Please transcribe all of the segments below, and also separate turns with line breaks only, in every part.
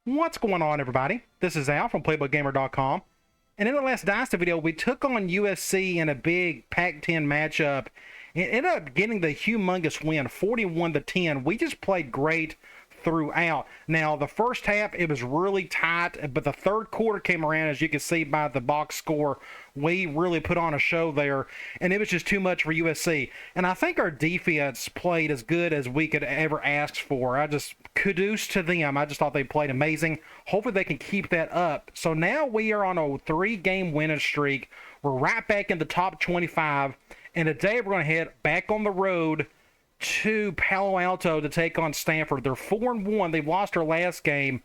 What's going on, everybody? This is Al from PlaybookGamer.com. And in the last Dynasty video, we took on USC in a big Pac-10 matchup and ended up getting the humongous win, 41-10. We just played great throughout. Now, the first half, it was really tight, but the third quarter came around, as you can see by the box score. We really put on a show there, and it was just too much for USC. And I think our defense played as good as we could ever ask for. I just kudos to them. I just thought they played amazing. Hopefully they can keep that up. So now we are on a 3-game winning streak. We're right back in the top 25, and today we're going to head back on the road to Palo Alto to take on Stanford. They're 4-1. They've lost their last game,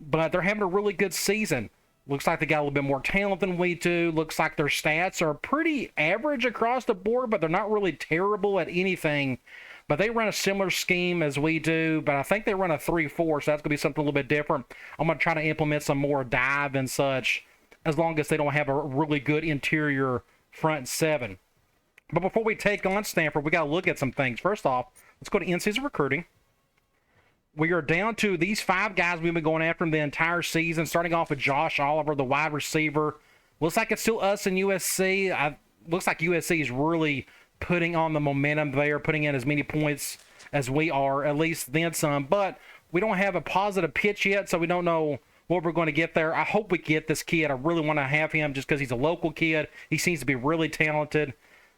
but they're having a really good season. Looks like they got a little bit more talent than we do. Looks like their stats are pretty average across the board, but they're not really terrible at anything. But they run a similar scheme as we do, but I think they run a 3-4, so that's going to be something a little bit different. I'm going to try to implement some more dive and such, as long as they don't have a really good interior front seven. But before we take on Stanford, we got to look at some things. First off, let's go to in-season recruiting. We are down to these 5 guys we've been going after them the entire season, starting off with Josh Oliver, the wide receiver. Looks like it's still us and USC. Looks like USC is really putting on the momentum there, putting in as many points as we are, at least then some. But we don't have a positive pitch yet, so we don't know what we're going to get there. I hope we get this kid. I really want to have him just because he's a local kid. He seems to be really talented.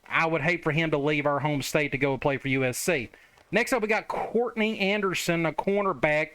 I would hate for him to leave our home state to go play for USC. Next up, we got Courtney Anderson, a cornerback.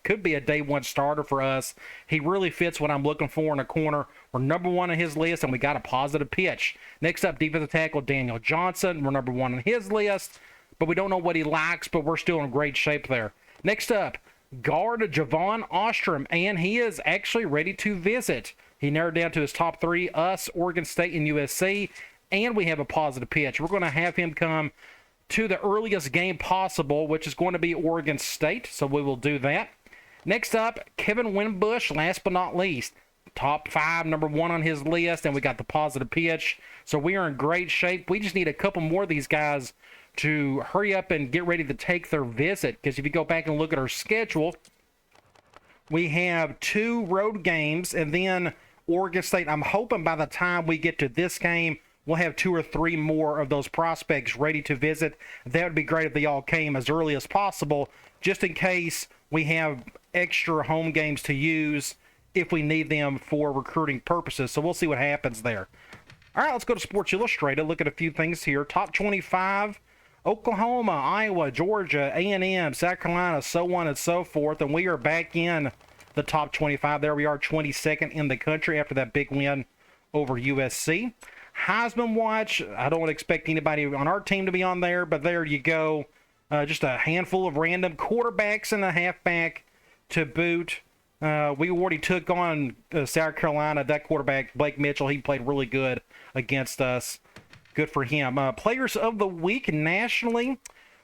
Could be a day one starter for us. He really fits what I'm looking for in a corner. We're number 1 on his list, and we got a positive pitch. Next up, defensive tackle Daniel Johnson. We're number 1 on his list, but we don't know what he likes, but we're still in great shape there. Next up, guard Javon Ostrom, and he is actually ready to visit. He narrowed down to his top 3, us, Oregon State, and USC. And we have a positive pitch. We're going to have him come to the earliest game possible, which is going to be Oregon State, so we will do that. Next up, Kevin Winbush, last but not least. Top 5, number 1 on his list, and we got the positive pitch. So we are in great shape. We just need a couple more of these guys to hurry up and get ready to take their visit, because if you go back and look at our schedule, we have 2 road games, and then Oregon State. I'm hoping by the time we get to this game, we'll have 2 or 3 more of those prospects ready to visit. That would be great if they all came as early as possible, just in case we have extra home games to use if we need them for recruiting purposes. So we'll see what happens there. All right, let's go to Sports Illustrated. Look at a few things here. Top 25, Oklahoma, Iowa, Georgia, A&M, South Carolina, so on and so forth. And we are back in the top 25. There we are, 22nd in the country after that big win over USC. Heisman Watch, I don't expect anybody on our team to be on there, but there you go. Just a handful of random quarterbacks and a halfback to boot. We already took on South Carolina. That quarterback, Blake Mitchell, he played really good against us. Good for him. Players of the week nationally,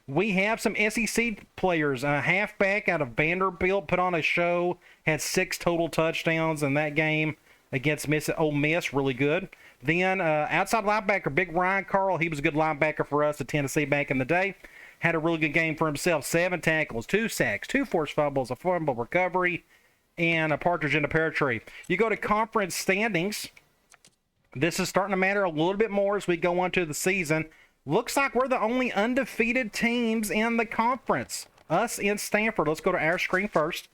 we have some SEC players. A halfback out of Vanderbilt put on a show, had 6 total touchdowns in that game against Ole Miss, really good. Then outside linebacker, Big Ryan Carl, he was a good linebacker for us at Tennessee back in the day. Had a really good game for himself. 7 tackles, 2 sacks, 2 forced fumbles, a fumble recovery, and a partridge in the pear tree. You go to conference standings. This is starting to matter a little bit more as we go on to the season. Looks like we're the only undefeated teams in the conference. Us and Stanford. Let's go to our screen first.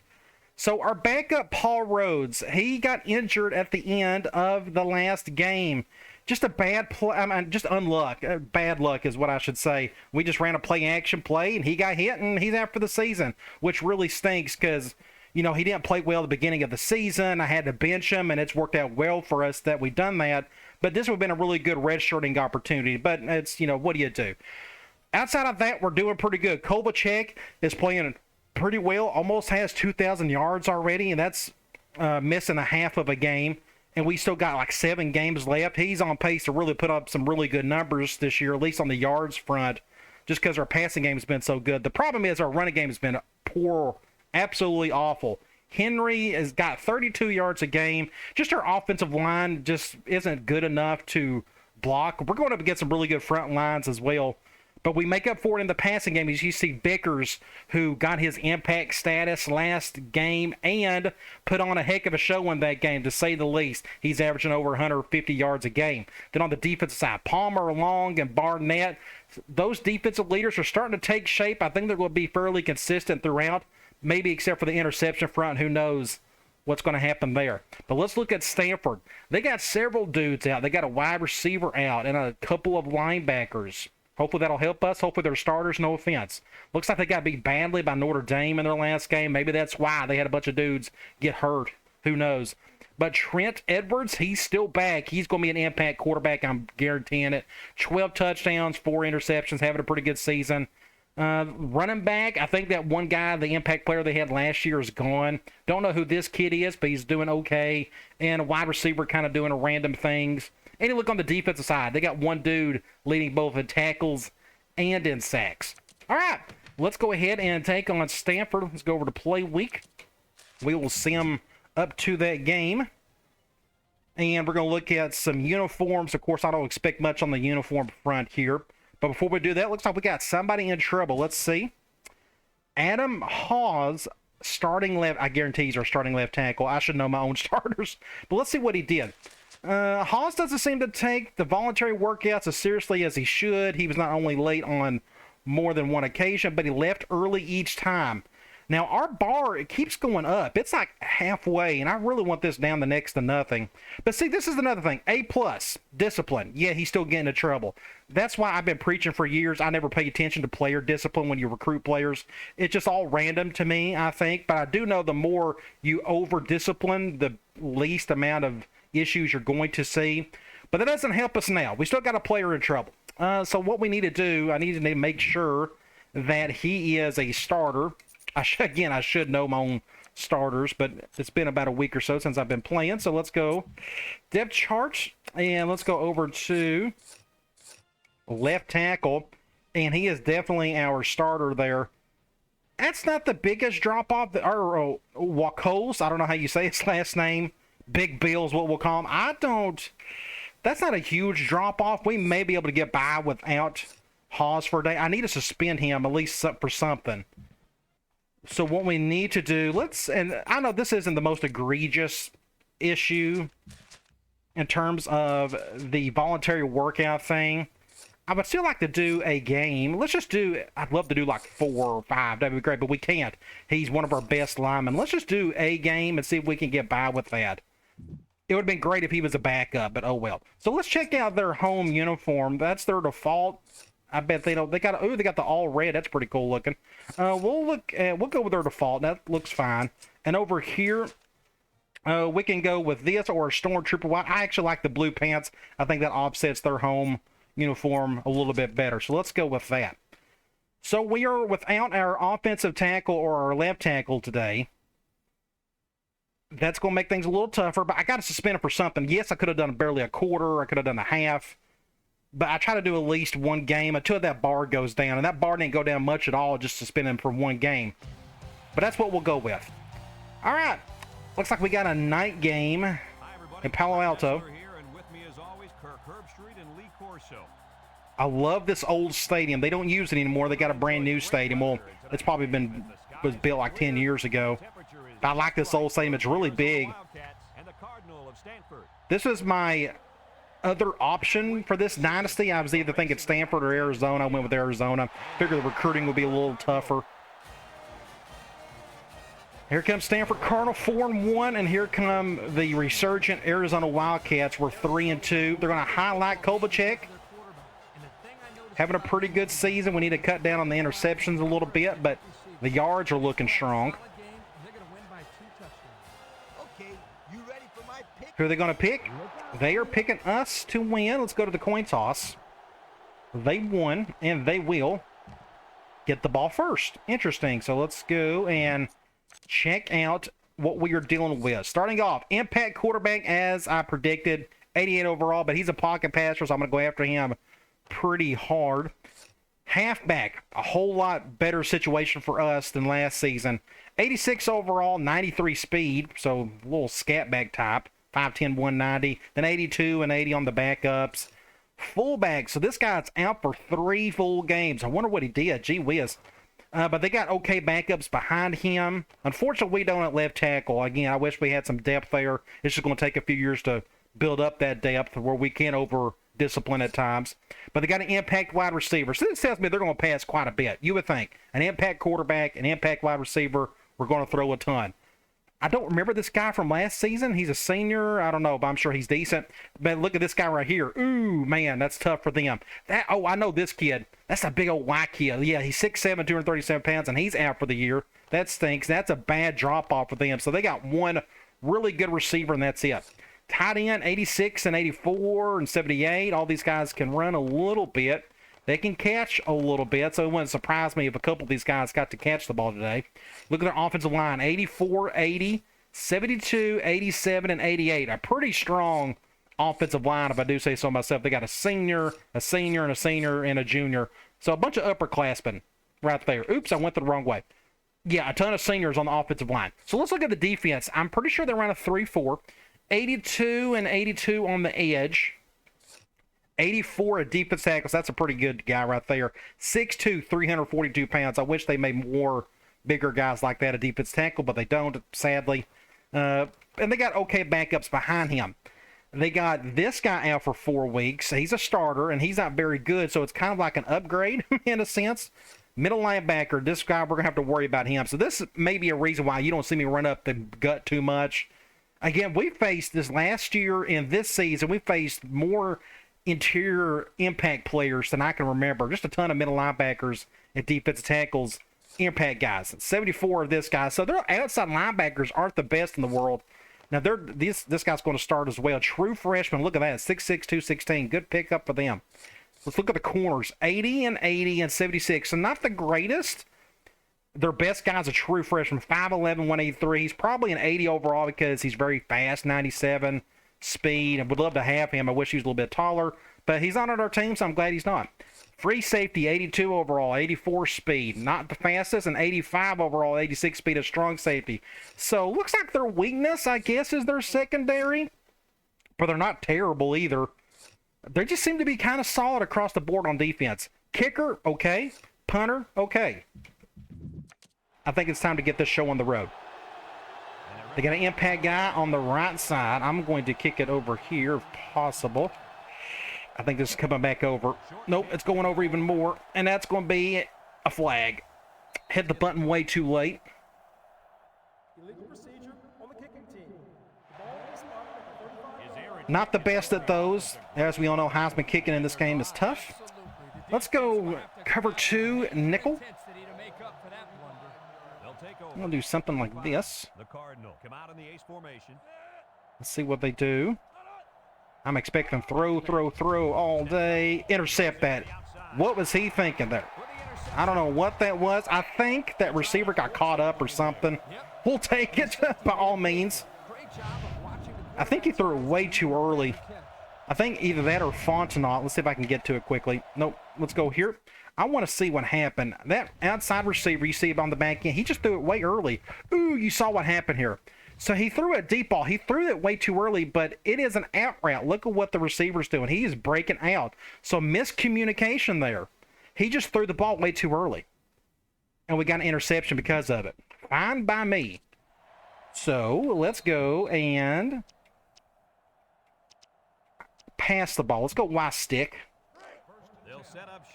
So our backup, Paul Rhodes, he got injured at the end of the last game. Just a bad play, just unluck. Bad luck is what I should say. We just ran a play-action play, and he got hit, and he's out for the season, which really stinks because, you know, he didn't play well at the beginning of the season. I had to bench him, and it's worked out well for us that we've done that. But this would have been a really good redshirting opportunity. But it's, you know, what do you do? Outside of that, we're doing pretty good. Kovalchuk is playing pretty well, almost has 2,000 yards already, and that's missing a half of a game, and we still got like 7 games left. He's on pace to really put up some really good numbers this year, at least on the yards front, just because our passing game has been so good. The problem is our running game has been poor, absolutely awful. Henry has got 32 yards a game. Just our offensive line just isn't good enough to block. We're going up against some really good front lines as well. But we make up for it in the passing game. As you see Vickers, who got his impact status last game and put on a heck of a show in that game, to say the least. He's averaging over 150 yards a game. Then on the defensive side, Palmer, Long, and Barnett, those defensive leaders are starting to take shape. I think they're going to be fairly consistent throughout, maybe except for the interception front. Who knows what's going to happen there. But let's look at Stanford. They got several dudes out. They got a wide receiver out and a couple of linebackers. Hopefully that'll help us. Hopefully they're starters, no offense. Looks like they got beat badly by Notre Dame in their last game. Maybe that's why they had a bunch of dudes get hurt. Who knows? But Trent Edwards, he's still back. He's going to be an impact quarterback, I'm guaranteeing it. 12 touchdowns, 4 interceptions, having a pretty good season. Running back, I think that one guy, the impact player they had last year, is gone. Don't know who this kid is, but he's doing okay. And a wide receiver kind of doing random things. And you look on the defensive side, they got one dude leading both in tackles and in sacks. All right, let's go ahead and take on Stanford. Let's go over to Play Week. We will see them up to that game. And we're going to look at some uniforms. Of course, I don't expect much on the uniform front here. But before we do that, looks like we got somebody in trouble. Let's see. Adam Hawes, starting left. I guarantee he's our starting left tackle. I should know my own starters. But let's see what he did. Hawes doesn't seem to take the voluntary workouts as seriously as he should. He was not only late on more than one occasion, but he left early each time. Now, our bar, it keeps going up. It's like halfway, and I really want this down to next to nothing. But see, this is another thing. A+, discipline. Yeah, he's still getting in trouble. That's why I've been preaching for years. I never pay attention to player discipline when you recruit players. It's just all random to me, I think. But I do know the more you over-discipline, the least amount of issues you're going to see. But that doesn't help us now. We still got a player in trouble. So what we need to do, I need to make sure that he is a starter. I should know my own starters, but it's been about a week or so since I've been playing. So let's go depth charts, and let's go over to left tackle, and he is definitely our starter there. That's not the biggest drop-off. Wakos, I don't know how you say his last name. Big Bill is what we'll call him. That's not a huge drop-off. We may be able to get by without Hawes for a day. I need to suspend him at least for something. So what we need to do, and I know this isn't the most egregious issue in terms of the voluntary workout thing. I would still like to do a game. I'd love to do like 4 or 5. That'd be great, but we can't. He's one of our best linemen. Let's just do a game and see if we can get by with that. It would have been great if he was a backup, but oh well. So let's check out their home uniform. That's their default. I bet they don't. They got the all red. That's pretty cool looking. We'll go with their default. That looks fine. And over here, we can go with this or a Stormtrooper white. I actually like the blue pants. I think that offsets their home uniform a little bit better. So let's go with that. So we are without our offensive tackle or our left tackle today. That's going to make things a little tougher, but I got to suspend him for something. Yes, I could have done barely a quarter. I could have done a half. But I try to do at least one game until that bar goes down. And that bar didn't go down much at all, just suspend him for one game. But that's what we'll go with. All right. Looks like we got a night game in Palo Alto. I love this old stadium. They don't use it anymore. They got a brand new stadium. Well, it's probably was built like 10 years ago. But I like this old stadium. It's really big. This is my other option for this dynasty. I was either thinking Stanford or Arizona. I went with Arizona. Figured the recruiting would be a little tougher. Here comes Stanford Cardinal 4-1, and here come the resurgent Arizona Wildcats. We're 3-2. They're going to highlight Kovalchuk. Having a pretty good season. We need to cut down on the interceptions a little bit, but the yards are looking strong. Who are they going to pick? They are picking us to win. Let's go to the coin toss. They won, and they will get the ball first. Interesting. So let's go and check out what we are dealing with. Starting off, impact quarterback, as I predicted, 88 overall, but he's a pocket passer, so I'm going to go after him pretty hard. Halfback, a whole lot better situation for us than last season. 86 overall, 93 speed, so a little scat back type. 5'10", 190, then 82 and 80 on the backups. Fullback. So this guy's out for 3 full games. I wonder what he did. Gee whiz. But they got okay backups behind him. Unfortunately, we don't at left tackle. Again, I wish we had some depth there. It's just going to take a few years to build up that depth where we can over-discipline at times. But they got an impact wide receiver. So this tells me they're going to pass quite a bit. You would think. An impact quarterback, an impact wide receiver, we're going to throw a ton. I don't remember this guy from last season. He's a senior. I don't know, but I'm sure he's decent. But look at this guy right here. Ooh, man, that's tough for them. Oh, I know this kid. That's a big old white kid. Yeah, he's 6'7", 237 pounds, and he's out for the year. That stinks. That's a bad drop-off for them. So they got one really good receiver, and that's it. Tight end, 86 and 84 and 78. All these guys can run a little bit. They can catch a little bit, so it wouldn't surprise me if a couple of these guys got to catch the ball today. Look at their offensive line, 84, 80, 72, 87, and 88. A pretty strong offensive line, if I do say so myself. They got a senior, and a junior. So a bunch of upperclassmen right there. Oops, I went the wrong way. Yeah, a ton of seniors on the offensive line. So let's look at the defense. I'm pretty sure they ran a 3-4. 82 and 82 on the edge. 84 at defense tackles. That's a pretty good guy right there. 6'2", 342 pounds. I wish they made more bigger guys like that at defense tackle, but they don't, sadly. And they got okay backups behind him. They got this guy out for 4 weeks. He's a starter, and he's not very good, so it's kind of like an upgrade in a sense. Middle linebacker, this guy, we're going to have to worry about him. So this may be a reason why you don't see me run up the gut too much. Again, we faced this last year and this season, we faced more interior impact players than I can remember. Just a ton of middle linebackers and defensive tackles, impact guys. 74 of this guy. So their outside linebackers aren't the best in the world. Now this guy's going to start as well. True freshman. Look at that. 6'6", 216. Good pickup for them. Let's look at the corners. 80 and 80 and 76. So not the greatest. Their best guy's a true freshman. 5'11", 183. He's probably an 80 overall because he's very fast. 97 speed. I would love to have him. I wish he was a little bit taller, but he's not on our team, so I'm glad he's not. Free safety, 82 overall, 84 speed. Not the fastest, and 85 overall, 86 speed, a strong safety. So looks like their weakness, I guess, is their secondary, but they're not terrible either. They just seem to be kind of solid across the board on defense. Kicker, okay. Punter, okay. I think it's time to get this show on the road. They got an impact guy on the right side. I'm going to kick it over here if possible. I think this is coming back over. Nope, it's going over even more. And that's going to be a flag. Hit the button way too late. Not the best at those. As we all know, Heisman kicking in this game is tough. Let's go cover 2, nickel. I'm going to do something like this. Let's see what they do. I'm expecting throw all day. Intercept that. What was he thinking there? I don't know what that was. I think that receiver got caught up or something. We'll take it by all means. I think he threw it way too early. I think either that or Fontenot. Let's see if I can get to it quickly. Nope. Let's go here. I want to see what happened. That outside receiver, you see it on the back end, he just threw it way early. Ooh, you saw what happened here. So he threw a deep ball. He threw it way too early, but it is an out route. Look at what the receiver's doing. He is breaking out. So miscommunication there. He just threw the ball way too early. And we got an interception because of it. Fine by me. So let's go and pass the ball. Let's go Y stick.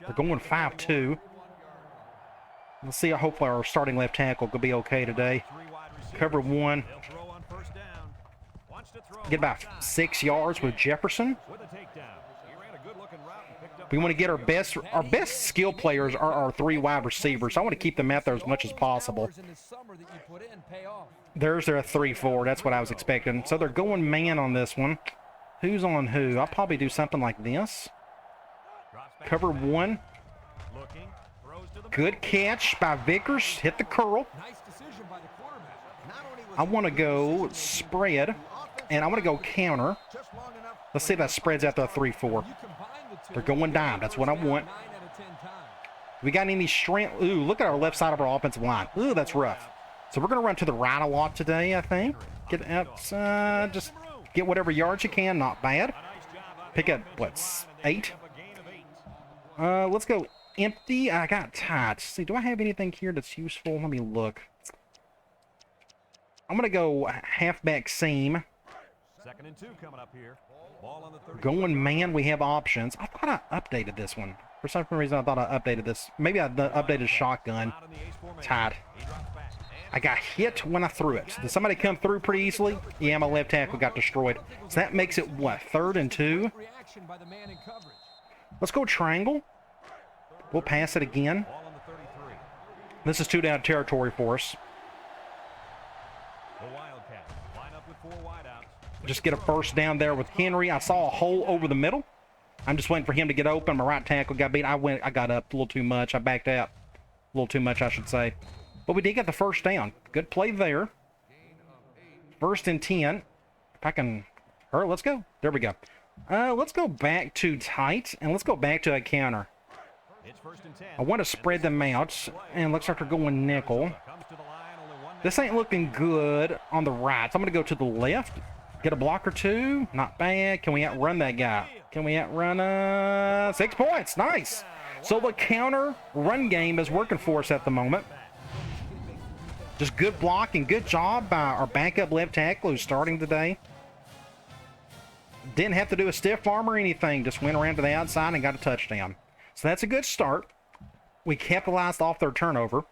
They're going 5-2. Let's see. Hopefully our starting left tackle could be okay today. Cover 1. Get about 6 yards with Jefferson. We want to get our best skill players are our 3 wide receivers. I want to keep them out there as much as possible. There's their 3-4. That's what I was expecting. So they're going man on this one. Who's on who? I'll probably do something like this. Cover 1. Good catch by Vickers. Hit the curl. I want to go spread, and I want to go counter. Let's see if that spreads out to a 3-4. They're going dime. That's what I want. We got any strength? Ooh, look at our left side of our offensive line. Ooh, that's rough. So we're going to run to the right a lot today, I think. Get out, just get whatever yards you can. Not bad. Pick up, what, 8. Let's go empty. I got tight. Let's see, do I have anything here that's useful? Let me look. I'm going to go halfback seam.
2nd and 2 coming up here. Ball on the 30.
Going man, we have options. I thought I updated this one. For some reason, I thought I updated this. Maybe I updated shotgun. Tied. I got hit when I threw it. Did somebody come through pretty easily? Yeah, my left tackle got destroyed. So that makes it, what, 3rd and 2? Let's go triangle. We'll pass it again. This is 2 down territory for us.
The Wildcats line up with 4 wideouts.
Just get a first down there with Henry. I saw a hole over the middle. I'm just waiting for him to get open. My right tackle got beat. I got up a little too much. I backed out. A little too much, I should say. But we did get the first down. Good play there. 1st and 10. If I can hurry, let's go. There we go. Let's go back to tight, and let's go back to a counter.
It's 1st and 10.
I want to spread them out, and looks like they're going nickel. This ain't looking good on the right, so I'm going to go to the left. Get a block or 2. Not bad. Can we outrun that guy? Can we outrun 6 points? Nice. So the counter run game is working for us at the moment. Just good block and good job by our backup left tackle who's starting today. Didn't have to do a stiff arm or anything. Just went around to the outside and got a touchdown. So that's a good start. We capitalized off their turnover.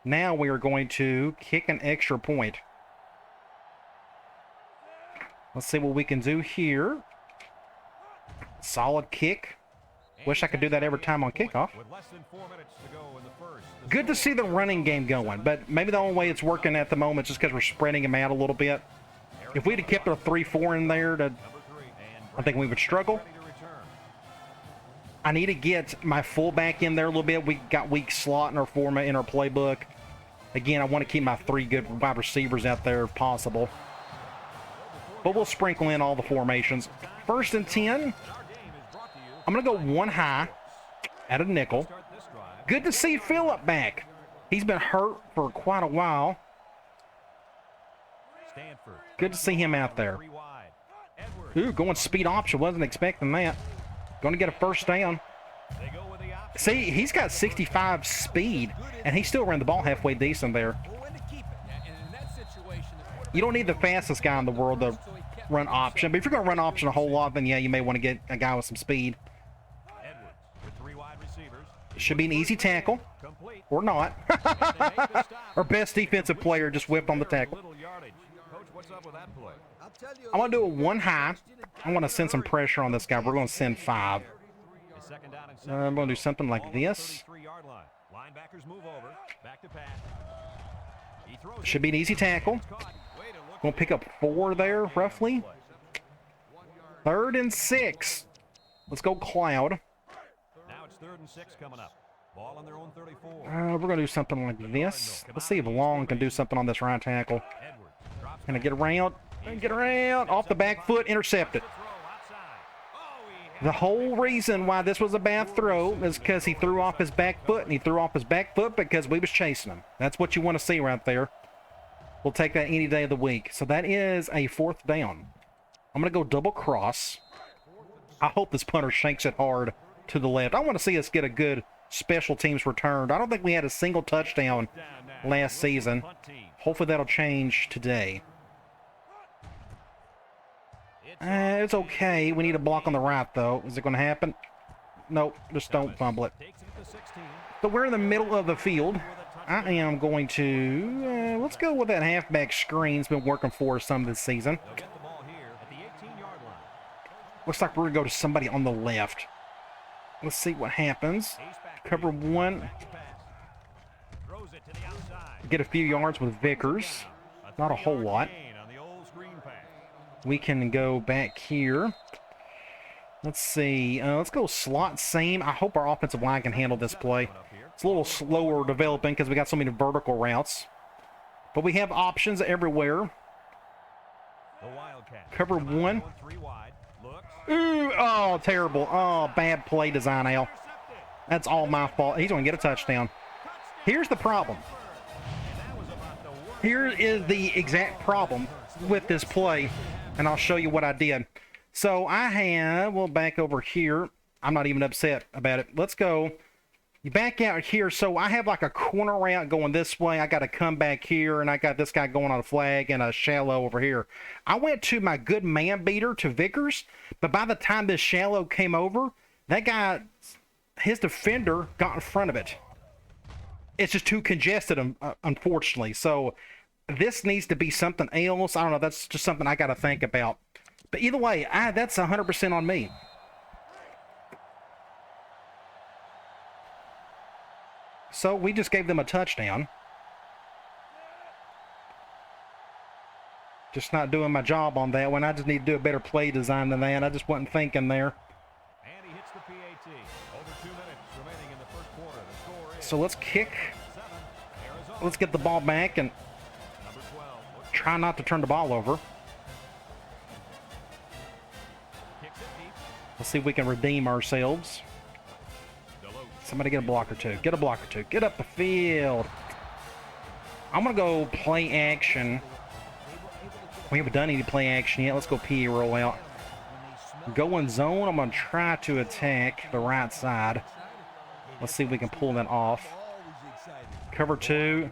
Now we are going to kick an extra point. Let's see what we can do here. Solid kick. Wish I could do that every time on kickoff. Good to see the running game going, but maybe the only way it's working at the moment is just because we're spreading them out a little bit. If we'd have kept a 3-4 in there, I think we would struggle. I need to get my fullback in there a little bit. We got weak slot in our format in our playbook. Again, I want to keep my 3 good wide receivers out there if possible. But we'll sprinkle in all the formations. 1st and 10. I'm going to go 1 high at a nickel. Good to see Phillip back. He's been hurt for quite a while. Good to see him out there. Ooh, going speed option. Wasn't expecting that. Going to get a first down. See, he's got 65 speed, and he still ran the ball halfway decent there. You don't need the fastest guy in the world to run option, but if you're going to run option a whole lot, then yeah, you may want to get a guy with some speed. Should be an easy tackle, or not. Our best defensive player just whipped on the tackle. I want to do a 1 high. I want to send some pressure on this guy. We're going to send 5. I'm going to do something like this. Should be an easy tackle. Going to pick up 4 there, roughly. 3rd and 6. Let's go Cloud.
Now it's 3rd and 6 coming up. Ball on their own 34.
We're going to do something like this. Let's see if Long can do something on this right tackle. Can I get around? Get around. Off the back foot. Intercepted. The whole reason why this was a bad throw is because he threw off his back foot, and he threw off his back foot because we was chasing him. That's what you want to see right there. We'll take that any day of the week. So that is a 4th down. I'm going to go double cross. I hope this punter shanks it hard to the left. I want to see us get a good special teams return. I don't think we had a single touchdown last season. Hopefully that'll change today. It's okay. We need a block on the right, though. Is it going to happen? Nope. Just don't fumble it. So we're in the middle of the field. I am going to... let's go with that halfback screen. It's been working for us some this season. Looks like we're going to go to somebody on the left. Let's see what happens. Cover 1. Get a few yards with Vickers. Not a whole lot. We can go back here. Let's see. Let's go slot seam. I hope our offensive line can handle this play. It's a little slower developing because we got so many vertical routes. But we have options everywhere. Cover 1. Ooh, oh, terrible. Oh, bad play design, Al. That's all my fault. He's going to get a touchdown. Here's the problem. Here is the exact problem with this play, and I'll show you what I did. So we'll back over here. I'm not even upset about it. Let's go. You back out here. So I have like a corner route going this way. I got to come back here, and I got this guy going on a flag and a shallow over here. I went to my good man beater to Vickers, but by the time this shallow came over, that guy, his defender got in front of it. It's just too congested, unfortunately. So this needs to be something else. I don't know. That's just something I got to think about. But either way, that's 100% on me. So we just gave them a touchdown. Just not doing my job on that one. I just need to do a better play design than that. I just wasn't thinking there.
And he hits the PAT. Over 2 minutes remaining in the first quarter. The score is
So let's kick.
7. Arizona.
Let's get the ball back and
Number 12.
try not to turn the ball over.
Kicks it deep.
Let's see if we can redeem ourselves. Somebody get a block or two. Get a block or two. Get up the field. I'm going to go play action. We haven't done any play action yet. Let's go PE roll out. Going zone. I'm going to try to attack the right side. Let's see if we can pull that off. Cover 2.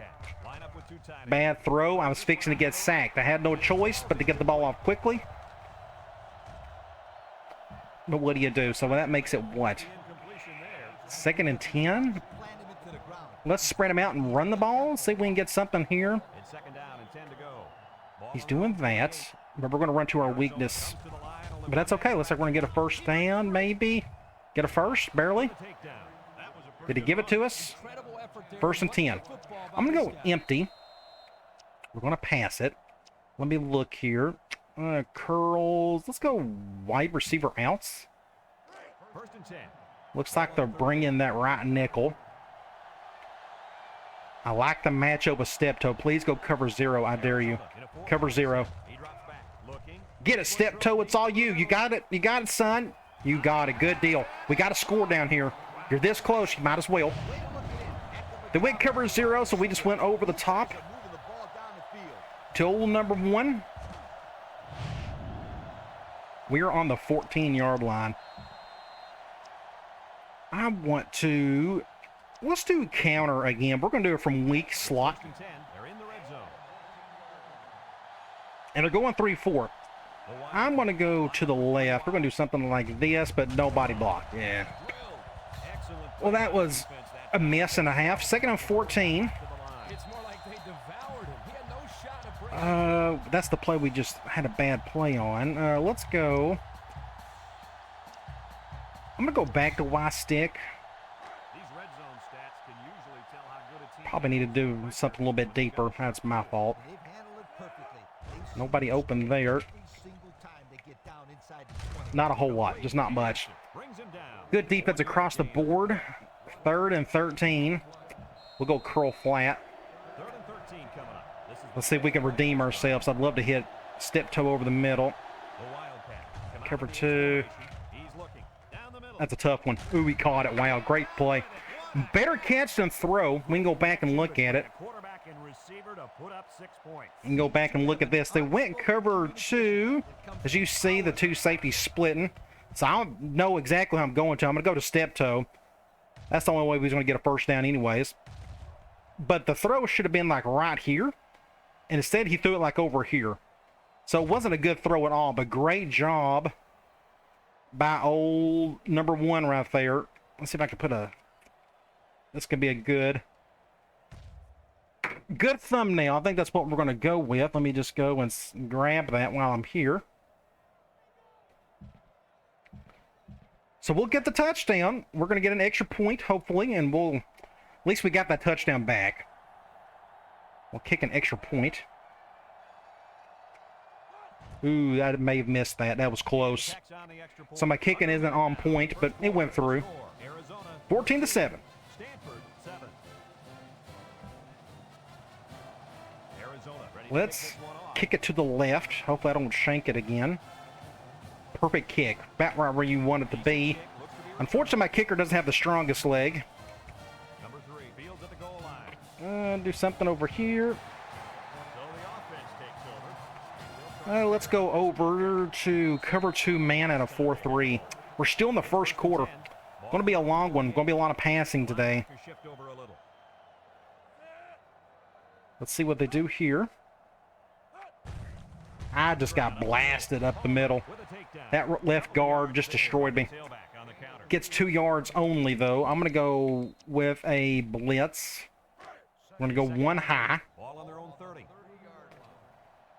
Bad throw. I was fixing to get sacked. I had no choice but to get the ball off quickly. But what do you do? So that makes it what? 2nd and 10. Let's spread him out and run the ball. See if we can get something here.
It's 2nd down and 10 to go.
He's doing that. But we're going to run to our weakness. But that's okay. Looks like we're going to get a first down, maybe. Get a first, barely. Did he give it to us? 1st and 10. I'm going to go empty. We're going to pass it. Let me look here. Curls. Let's go wide receiver outs.
1st and 10.
Looks like they're bringing that right nickel. I like the matchup with Steptoe. Please go cover 0. I dare you. Cover 0. Get it, Steptoe. It's all you. You got it. You got it, son. You got it. Good deal. We got to score down here. You're this close. You might as well. They went cover 0, so we just went over the top to old number 1. We're on the 14-yard line. I want to, let's do counter again. We're going to do it from weak slot. And they're going 3-4. I'm going to go to the left. We're going to do something like this, but nobody blocked. Yeah. Well, that was a miss and a half. 2nd and 14. That's the play we just had a bad play on. Let's go. I'm going to go back to Y stick. Probably need to do something a little bit deeper. That's my fault. Nobody open there. Not a whole lot. Just not much. Good defense across the board. 3rd and 13. We'll go curl flat. Let's see if we can redeem ourselves. I'd love to hit Steptoe over the middle. Cover 2. That's a tough one. Ooh, we caught it. Wow, great play. Better catch than throw. We can go back and look at it. You can go back and look at this. They went cover 2. As you see, the 2 safeties splitting. So I don't know exactly how I'm going to. I'm going to go to Steptoe. That's the only way we're going to get a first down anyways. But the throw should have been like right here. And instead, he threw it like over here. So it wasn't a good throw at all, but great job by old number 1 right there. Let's see if I can put a... This could be a good thumbnail. I think that's what we're going to go with. Let me just go and grab that while I'm here. So we'll get the touchdown. We're going to get an extra point, hopefully, and we'll... At least we got that touchdown back. We'll kick an extra point. Ooh, I may have missed that. That was close. So my kicking isn't on point, but it went through. 14-7. Let's kick it to the left. Hopefully I don't shank it again. Perfect kick. About right where you want it to be. Unfortunately, my kicker doesn't have the strongest leg. Do something over here. Let's go over to cover 2 man at a 4-3. We're still in the first quarter. Going to be a long one. Going to be a lot of passing today. Let's see what they do here. I just got blasted up the middle. That left guard just destroyed me. Gets 2 yards only, though. I'm going to go with a blitz. I'm going to go 1 high.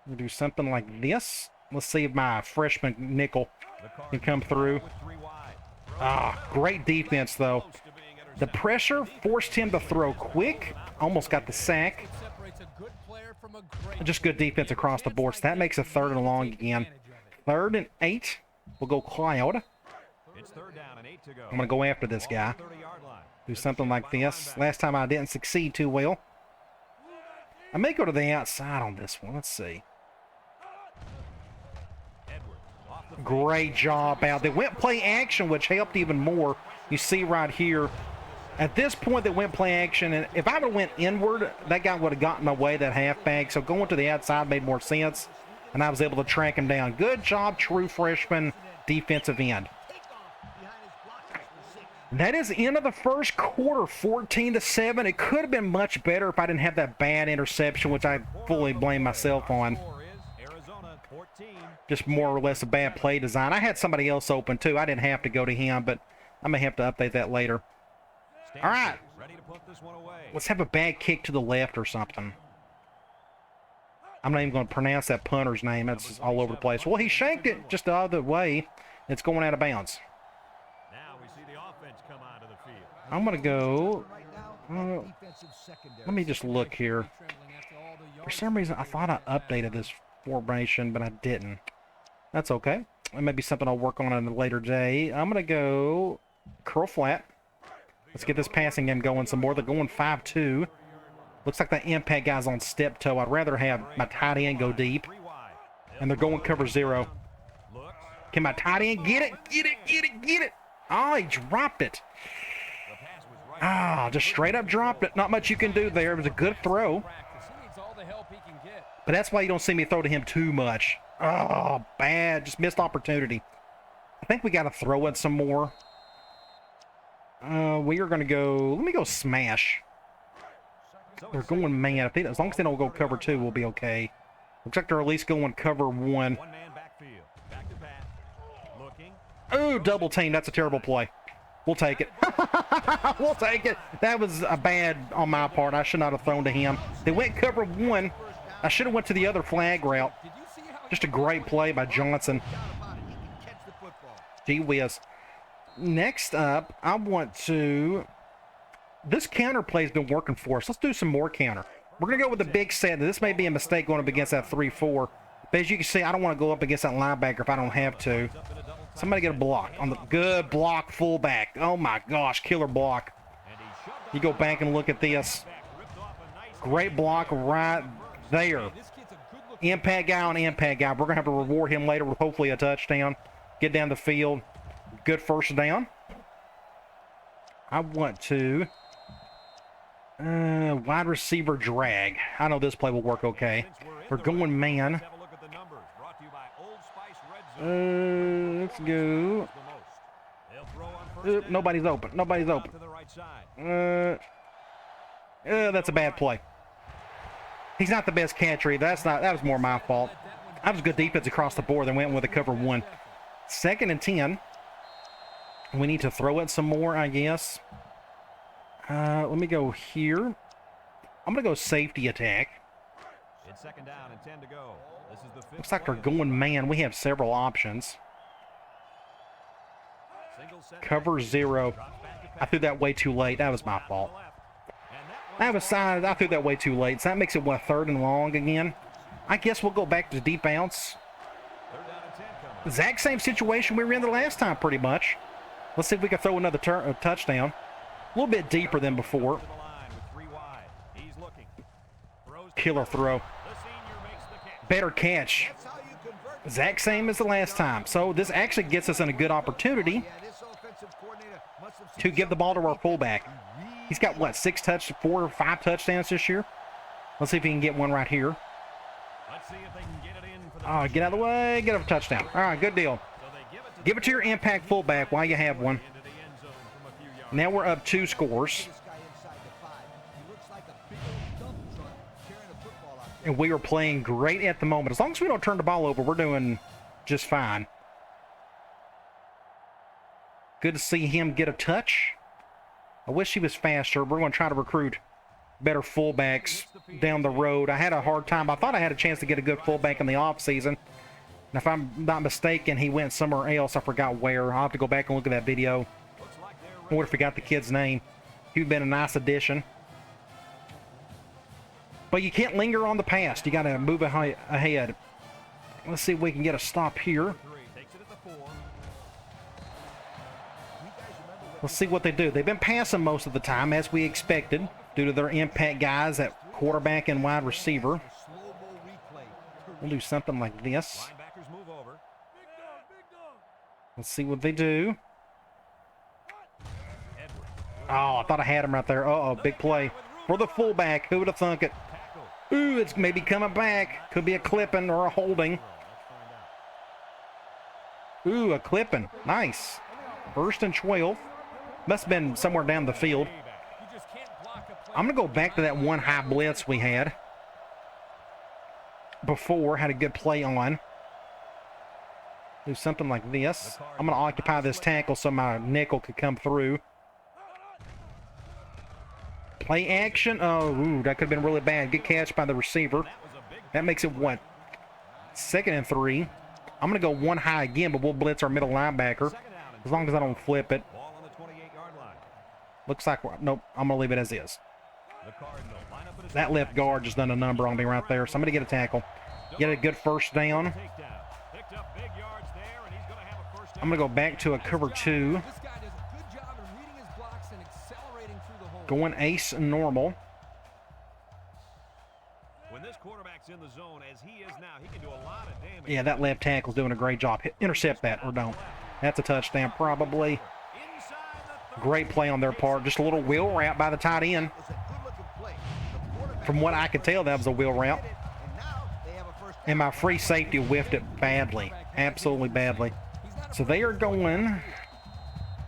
We'll do something like this. Let's see if my freshman nickel can come through. Great defense, though. The pressure forced him to throw quick. Almost got the sack. Just good defense across the board. So that makes a 3rd and long again. 3rd and 8. We'll go Cloud. I'm going to go after this guy. Do something like this. Last time I didn't succeed too well. I may go to the outside on this one. Let's see. Great job out. They went play action, which helped even more. You see right here. At this point, they went play action, and if I would have went inward, that guy would have gotten away, that halfback. So going to the outside made more sense, and I was able to track him down. Good job, true freshman defensive end. That is the end of the first quarter, 14-7. It could have been much better if I didn't have that bad interception, which I fully blame myself on. Just more or less a bad play design. I had somebody else open, too. I didn't have to go to him, but I may have to update that later. All right. Let's have a bad kick to the left or something. I'm not even going to pronounce that punter's name. It's all over the place. Well, he shanked it just the other way. It's going out of bounds. I'm going to go... let me just look here. For some reason, I thought I updated this formation, but I didn't. That's okay. It may be something I'll work on a later day. I'm going to go curl flat. Let's get this passing game going some more. They're going 5-2. Looks like the impact guy's on step toe. I'd rather have my tight end go deep. And they're going cover 0. Can my tight end get it? Get it, get it, get it. Oh, he dropped it. Just straight up dropped it. Not much you can do there. It was a good throw. But that's why you don't see me throw to him too much. Oh, bad. Just missed opportunity. I think we got to throw it some more. We are going to go... let me go smash. They're going man. As long as they don't go cover 2, we'll be okay. Looks like they're at least going cover 1. Ooh, double team. That's a terrible play. We'll take it. We'll take it. That was a bad on my part. I should not have thrown to him. They went cover 1. I should have went to the other flag route. Just a great play by Johnson. Gee whiz. Next up, I want to... this counter play's been working for us. Let's do some more counter. We're going to go with the big set. This may be a mistake going up against that 3-4. But as you can see, I don't want to go up against that linebacker if I don't have to. Somebody get a block on the good block fullback. Oh my gosh, killer block. You go back and look at this. Great block right there. Impact guy on impact guy. We're going to have to reward him later with hopefully a touchdown. Get down the field. Good first down. I want to... wide receiver drag. I know this play will work okay. We're going man. Let's go. Nobody's open. Nobody's open. That's a bad play. He's not the best catcher. That was more my fault. That was good defense across the board. They went with a cover 1. 2nd and 10. We need to throw it some more, I guess. Let me go here. I'm going to go safety attack. It's 2nd down and 10 to go. This is the looks like they're going man. We have several options. Cover 0. I threw that way too late. That was my fault. I threw that way too late. So that makes it, what, 3rd and long again? I guess we'll go back to deep bounce. Exact same situation we were in the last time, pretty much. Let's see if we can throw another touchdown. A little bit deeper than before. Killer throw. Better catch. Exact same as the last time. So this actually gets us in a good opportunity to give the ball to our fullback. He's got, what, 4 or 5 touchdowns this year? Let's see if he can get one right here. Oh, get out of the way. Get a touchdown. All right, good deal. Give it to your impact fullback while you have one. Now we're up 2 scores. And we are playing great at the moment. As long as we don't turn the ball over, we're doing just fine. Good to see him get a touch. I wish he was faster. We're going to try to recruit better fullbacks down the road. I had a hard time. I thought I had a chance to get a good fullback in the offseason. And if I'm not mistaken, he went somewhere else. I forgot where. I'll have to go back and look at that video. I would have forgot the kid's name. He would have been a nice addition. But you can't linger on the past. You got to move ahead. Let's see if we can get a stop here. Let's see what they do. They've been passing most of the time, as we expected, due to their impact guys at quarterback and wide receiver. We'll do something like this. Let's see what they do. Oh, I thought I had him right there. Uh-oh, big play. For the fullback, who would have thunk it? Ooh, it's maybe coming back. Could be a clipping or a holding. Ooh, a clipping. Nice. 1st and 12. Must have been somewhere down the field. I'm going to go back to that one high blitz we had before. Had a good play on. Do something like this. I'm going to occupy this tackle so my nickel could come through. Play action. Oh, ooh, that could have been really bad. Good catch by the receiver. That makes it what? 2nd and 3. I'm going to go one high again, but we'll blitz our middle linebacker as long as I don't flip it. Looks like nope, I'm going to leave it as is. That left guard just done a number on me right there. Somebody get a tackle. Get a good 1st down. I'm going to go back to a cover 2. Going ace normal.
When this quarterback's in the zone as he is now, he can do a lot of damage.
Yeah, that left tackle's doing a great job. Intercept that or don't. That's a touchdown probably. Great play on their part. Just a little wheel route by the tight end. From what I could tell, that was a wheel route. And my free safety whiffed it badly. Absolutely badly. So they are going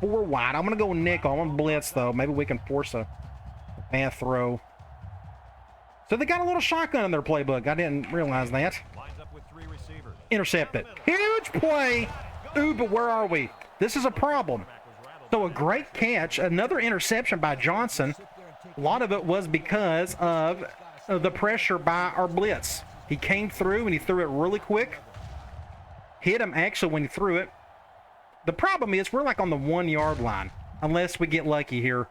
4 wide. I'm going to go nickel. I'm going to blitz, though. Maybe we can force a bad throw. So they got a little shotgun in their playbook. I didn't realize that. Intercept it. Huge play. Ooh, but where are we? This is a problem. So a great catch. Another interception by Johnson. A lot of it was because of the pressure by our blitz. He came through and he threw it really quick. Hit him actually when he threw it. The problem is we're like on the 1 yard line. Unless we get lucky here.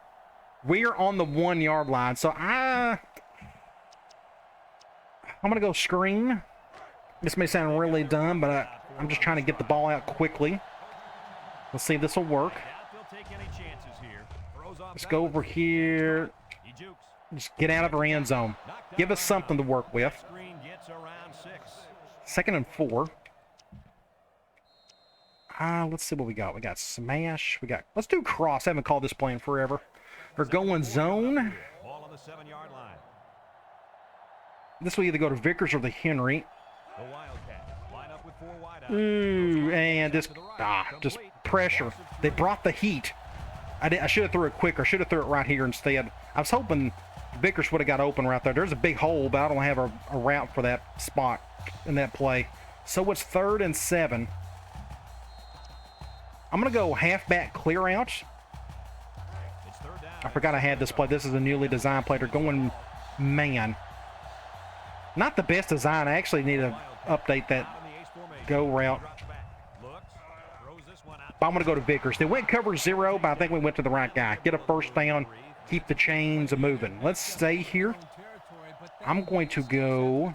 We are on the 1 yard line. So I'm going to go screen. This may sound really dumb, but I'm just trying to get the ball out quickly. Let's see if this will work. Let's go over here. Just get out of our end zone. Give us something to work with. 2nd and 4. Let's see what we got. We got smash. Let's do cross. I haven't called this play in forever. We're going zone. This will either go to Vickers or the Henry. Ooh, and just pressure. They brought the heat. I should have threw it quicker. Should have threw it right here instead. I was hoping Vickers would have got open right there. There's a big hole, but I don't have a route for that spot in that play. So it's 3rd and 7. I'm going to go halfback clear out. I forgot I had this play. This is a newly designed play. They're going man. Not the best design. I actually need to update that go route. But I'm going to go to Vickers. They went cover 0, but I think we went to the right guy. Get a 1st down. Keep the chains moving. Let's stay here. I'm going to go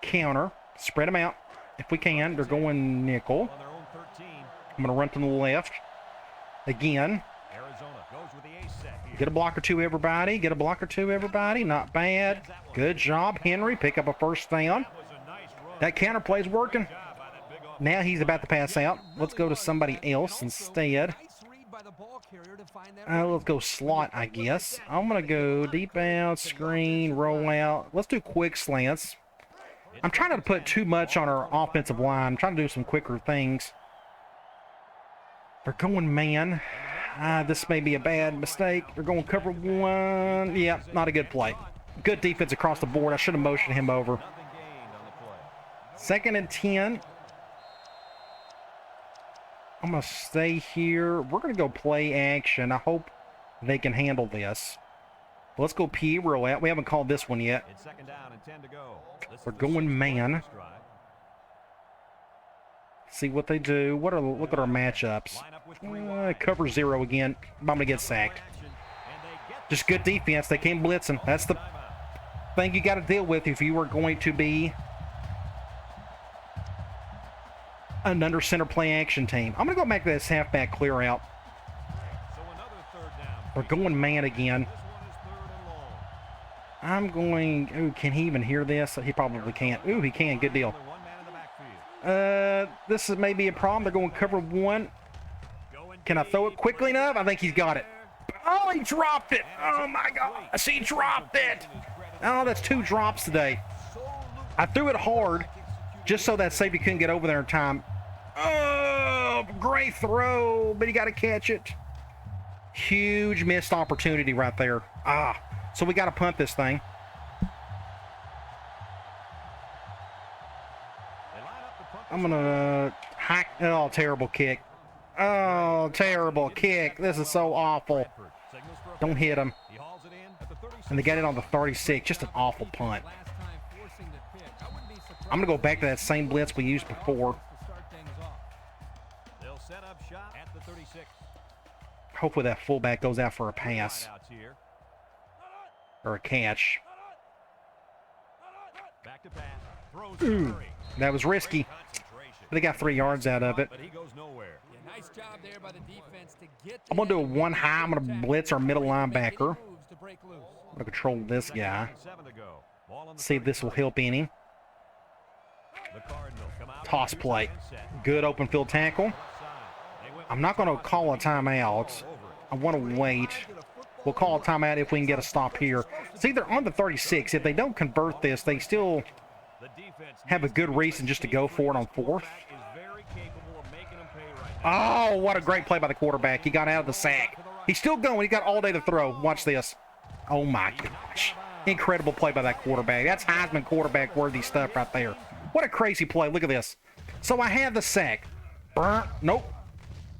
counter. Spread them out if we can. They're going nickel. I'm going to run to the left. Again. Get a block or two, everybody. Get a block or two, everybody. Not bad. Good job, Henry. Pick up a 1st down. That counter play's working. Now he's about to pass out. Let's go to somebody else instead. Let's go slot, I guess. I'm going to go deep out, screen, roll out. Let's do quick slants. I'm trying not to put too much on our offensive line. I'm trying to do some quicker things. They're going man. This may be a bad mistake. They're going cover one. Yeah, not a good play. Good defense across the board. I should have motioned him over. 2nd and 10. I'm going to stay here. We're going to go play action. I hope they can handle this. Let's go PE roulette. We haven't called this one yet.
It's 2nd down and 10 to go.
We're going man. See what they do. Look at our matchups. Cover 0 again. I'm going to get sacked. Just good defense. They came blitzing. That's the thing you got to deal with if you are going to be an under center play action team. I'm going to go back to this halfback clear out. We're going man again. I'm going... Ooh, can he even hear this? He probably can't. Ooh, he can. Good deal. This is maybe a problem. They're going cover 1. Can I throw it quickly enough? I think he's got it. Oh, he dropped it. Oh, my gosh. He dropped it. Oh, that's 2 drops today. I threw it hard just so that safety couldn't get over there in time. Oh, great throw, but he got to catch it. Huge missed opportunity right there. So we got to punt this thing. I'm going to hack. Oh, terrible kick. Oh, terrible kick. This is so awful. Don't hit him. And they got it on the 36. Just an awful punt. I'm going to go back to that same blitz we used before. Hopefully that fullback goes out for a pass. Or a catch. Ooh, that was risky. They got 3 yards out of it. I'm going to do a 1 high. I'm going to blitz our middle linebacker. I'm going to control this guy. See if this will help any. Toss play. Good open field tackle. I'm not going to call a timeout. I want to wait. We'll call a timeout if we can get a stop here. See, they're on the 36. If they don't convert this, they still have a good reason just to go for it on 4th. Oh, what a great play by the quarterback. He got out of the sack. He's still going. He got all day to throw. Watch this. Oh, my gosh. Incredible play by that quarterback. That's Heisman quarterback worthy stuff right there. What a crazy play. Look at this. So I have the sack. Nope.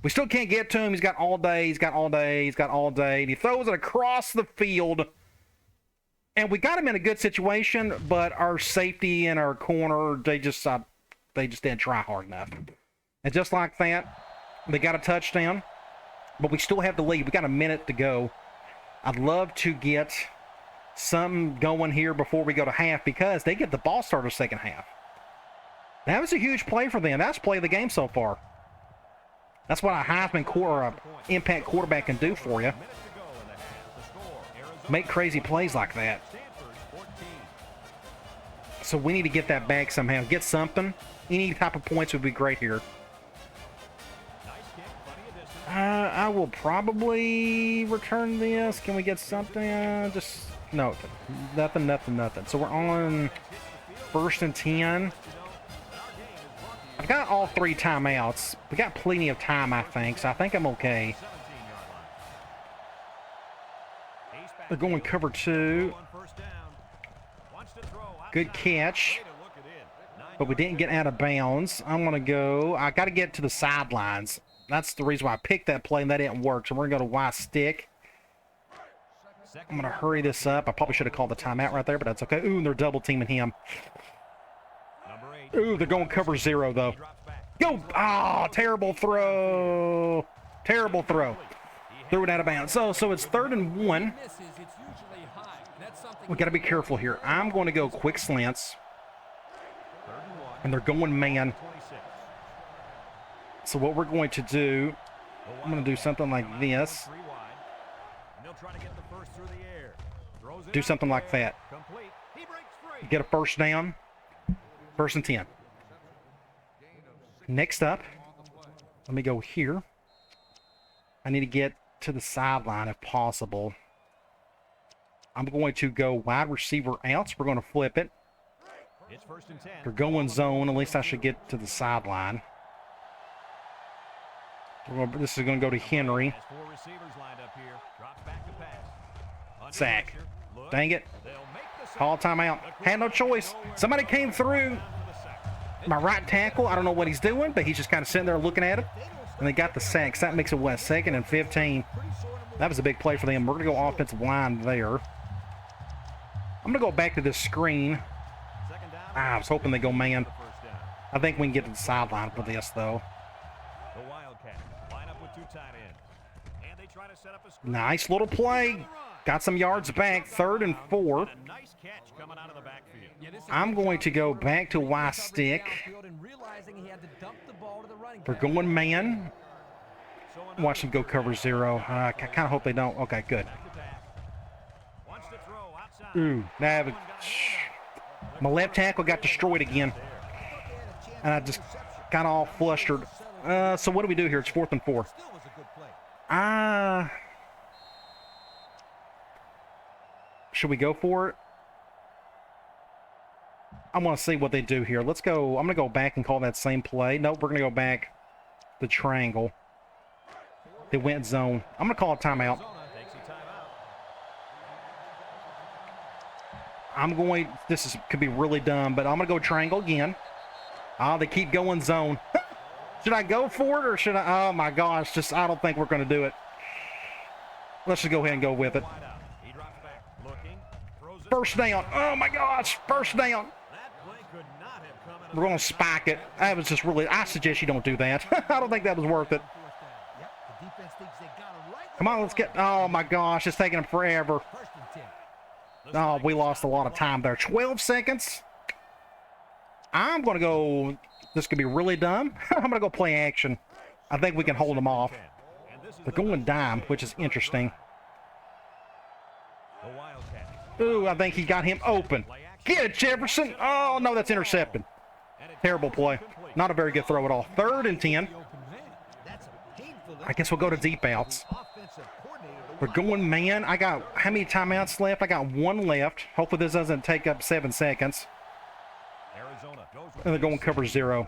We still can't get to him. He's got all day. He's got all day. He's got all day. And he throws it across the field. And we got him in a good situation, but our safety and our corner, they just didn't try hard enough. And just like that, they got a touchdown. But we still have the lead. We got a minute to go. I'd love to get something going here before we go to half because they get the ball starter second half. That was a huge play for them. That's play of the game so far. That's what a Heisman impact quarterback can do for you. Make crazy plays like that. So we need to get that back somehow. Get something. Any type of points would be great here. I will probably return this. Can we get something? Just no, nothing. So we're on 1st and 10. I've got all 3 timeouts. We got plenty of time, I think. So I think I'm okay. They're going cover 2. Good catch. But we didn't get out of bounds. I'm going to go. I got to get to the sidelines. That's the reason why I picked that play, and that didn't work. So we're going to go to Y stick. I'm going to hurry this up. I probably should have called the timeout right there, but that's okay. Ooh, and they're double teaming him. Ooh, they're going cover 0, though. Go! Ah, terrible throw. Terrible throw. Threw it out of bounds. So it's 3rd and 1. We got to be careful here. I'm going to go quick slants. And they're going man. So what we're going to do, I'm going to do something like this. Do something like that. Get a first down. 1st and 10. Next up, let me go here. I need to get to the sideline if possible. I'm going to go wide receiver out, so we're going to flip it.
It's 1st and 10.
We're going zone. At least I should get to the sideline. This is going to go to Henry.
Has 4 receivers lined up here. Drops back to pass. Under
Sack.
pressure. Look.
Dang it.
They'll make the sack.
Call timeout. Had no choice. Somebody came through my right tackle. I don't know what he's doing, but he's just kind of sitting there looking at it. And they got the sacks. That makes it, what, 2nd and 15. That was a big play for them. We're going to go offensive line there. I'm going to go back to this screen. I was hoping they go man. I think we can get to the sideline for this, though.
The Wildcats line up with 2 tight ends. And they try to set up a screen.
Nice little play. Got some yards back. 3rd and 4.
A nice catch coming out of the backfield.
I'm going to go back to Y stick. We're going man. Watch them go cover 0. I kind of hope they don't. Okay, good.
Wants to throw outside.
Ooh, my left tackle got destroyed again. And I just got all flustered. So what do we do here? It's 4th and 4. Should we go for it? I want to see what they do here. Let's go. I'm going to go back and call that same play. Nope, we're going to go back the triangle. They went zone. I'm going to call a timeout. This could be really dumb, but I'm going to go triangle again. They keep going zone. Should I go for it or should I? Oh my gosh, I don't think we're going to do it. Let's just go ahead and go with it. 1st down. Oh my gosh, 1st down. We're going to spike it. That was just really, I suggest you don't do that. I don't think that was worth it. Come on, let's get, oh my gosh, it's taking them forever. Oh, we lost a lot of time there. 12 seconds. I'm going to go, this could be really dumb. I'm going to go play action. I think we can hold them off. They're going dime, which is interesting. Ooh, I think he got him open. Get it, Jefferson. Oh, no, that's intercepted. Terrible play. Not a very good throw at all. 3rd and 10. I guess we'll go to deep outs. We're going man. I got, how many timeouts left? I got 1 left. Hopefully this doesn't take up 7 seconds. And they're going cover 0.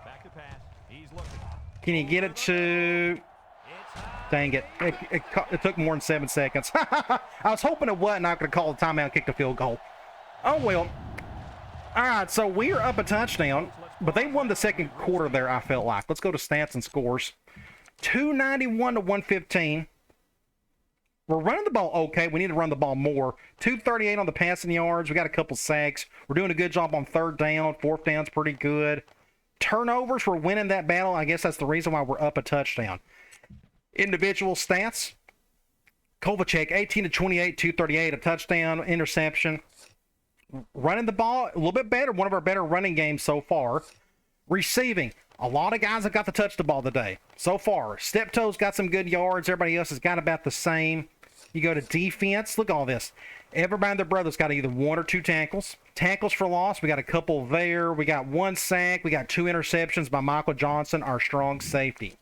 Can you get it to... Dang it. It took more than 7 seconds. I was hoping it wasn't. I could have called a timeout and kicked a field goal. Oh, well. All right, so we're up a touchdown, but they won the 2nd quarter there, I felt like. Let's go to stats and scores. 291 to 115. We're running the ball okay. We need to run the ball more. 238 on the passing yards. We got a couple sacks. We're doing a good job on 3rd down. 4th down's pretty good. Turnovers, we're winning that battle. I guess that's the reason why we're up a touchdown. Individual stats. Kovalchuk, 18 to 28, 238, a touchdown, interception. Running the ball a little bit better. One of our better running games so far. Receiving. A lot of guys have got to touch the ball today so far. Steptoe's got some good yards. Everybody else has got about the same. You go to defense. Look at all this. Everybody and their brother's got either 1 or 2 tackles. Tackles for loss. We got a couple there. We got 1 sack. We got 2 interceptions by Michael Johnson, our strong safety.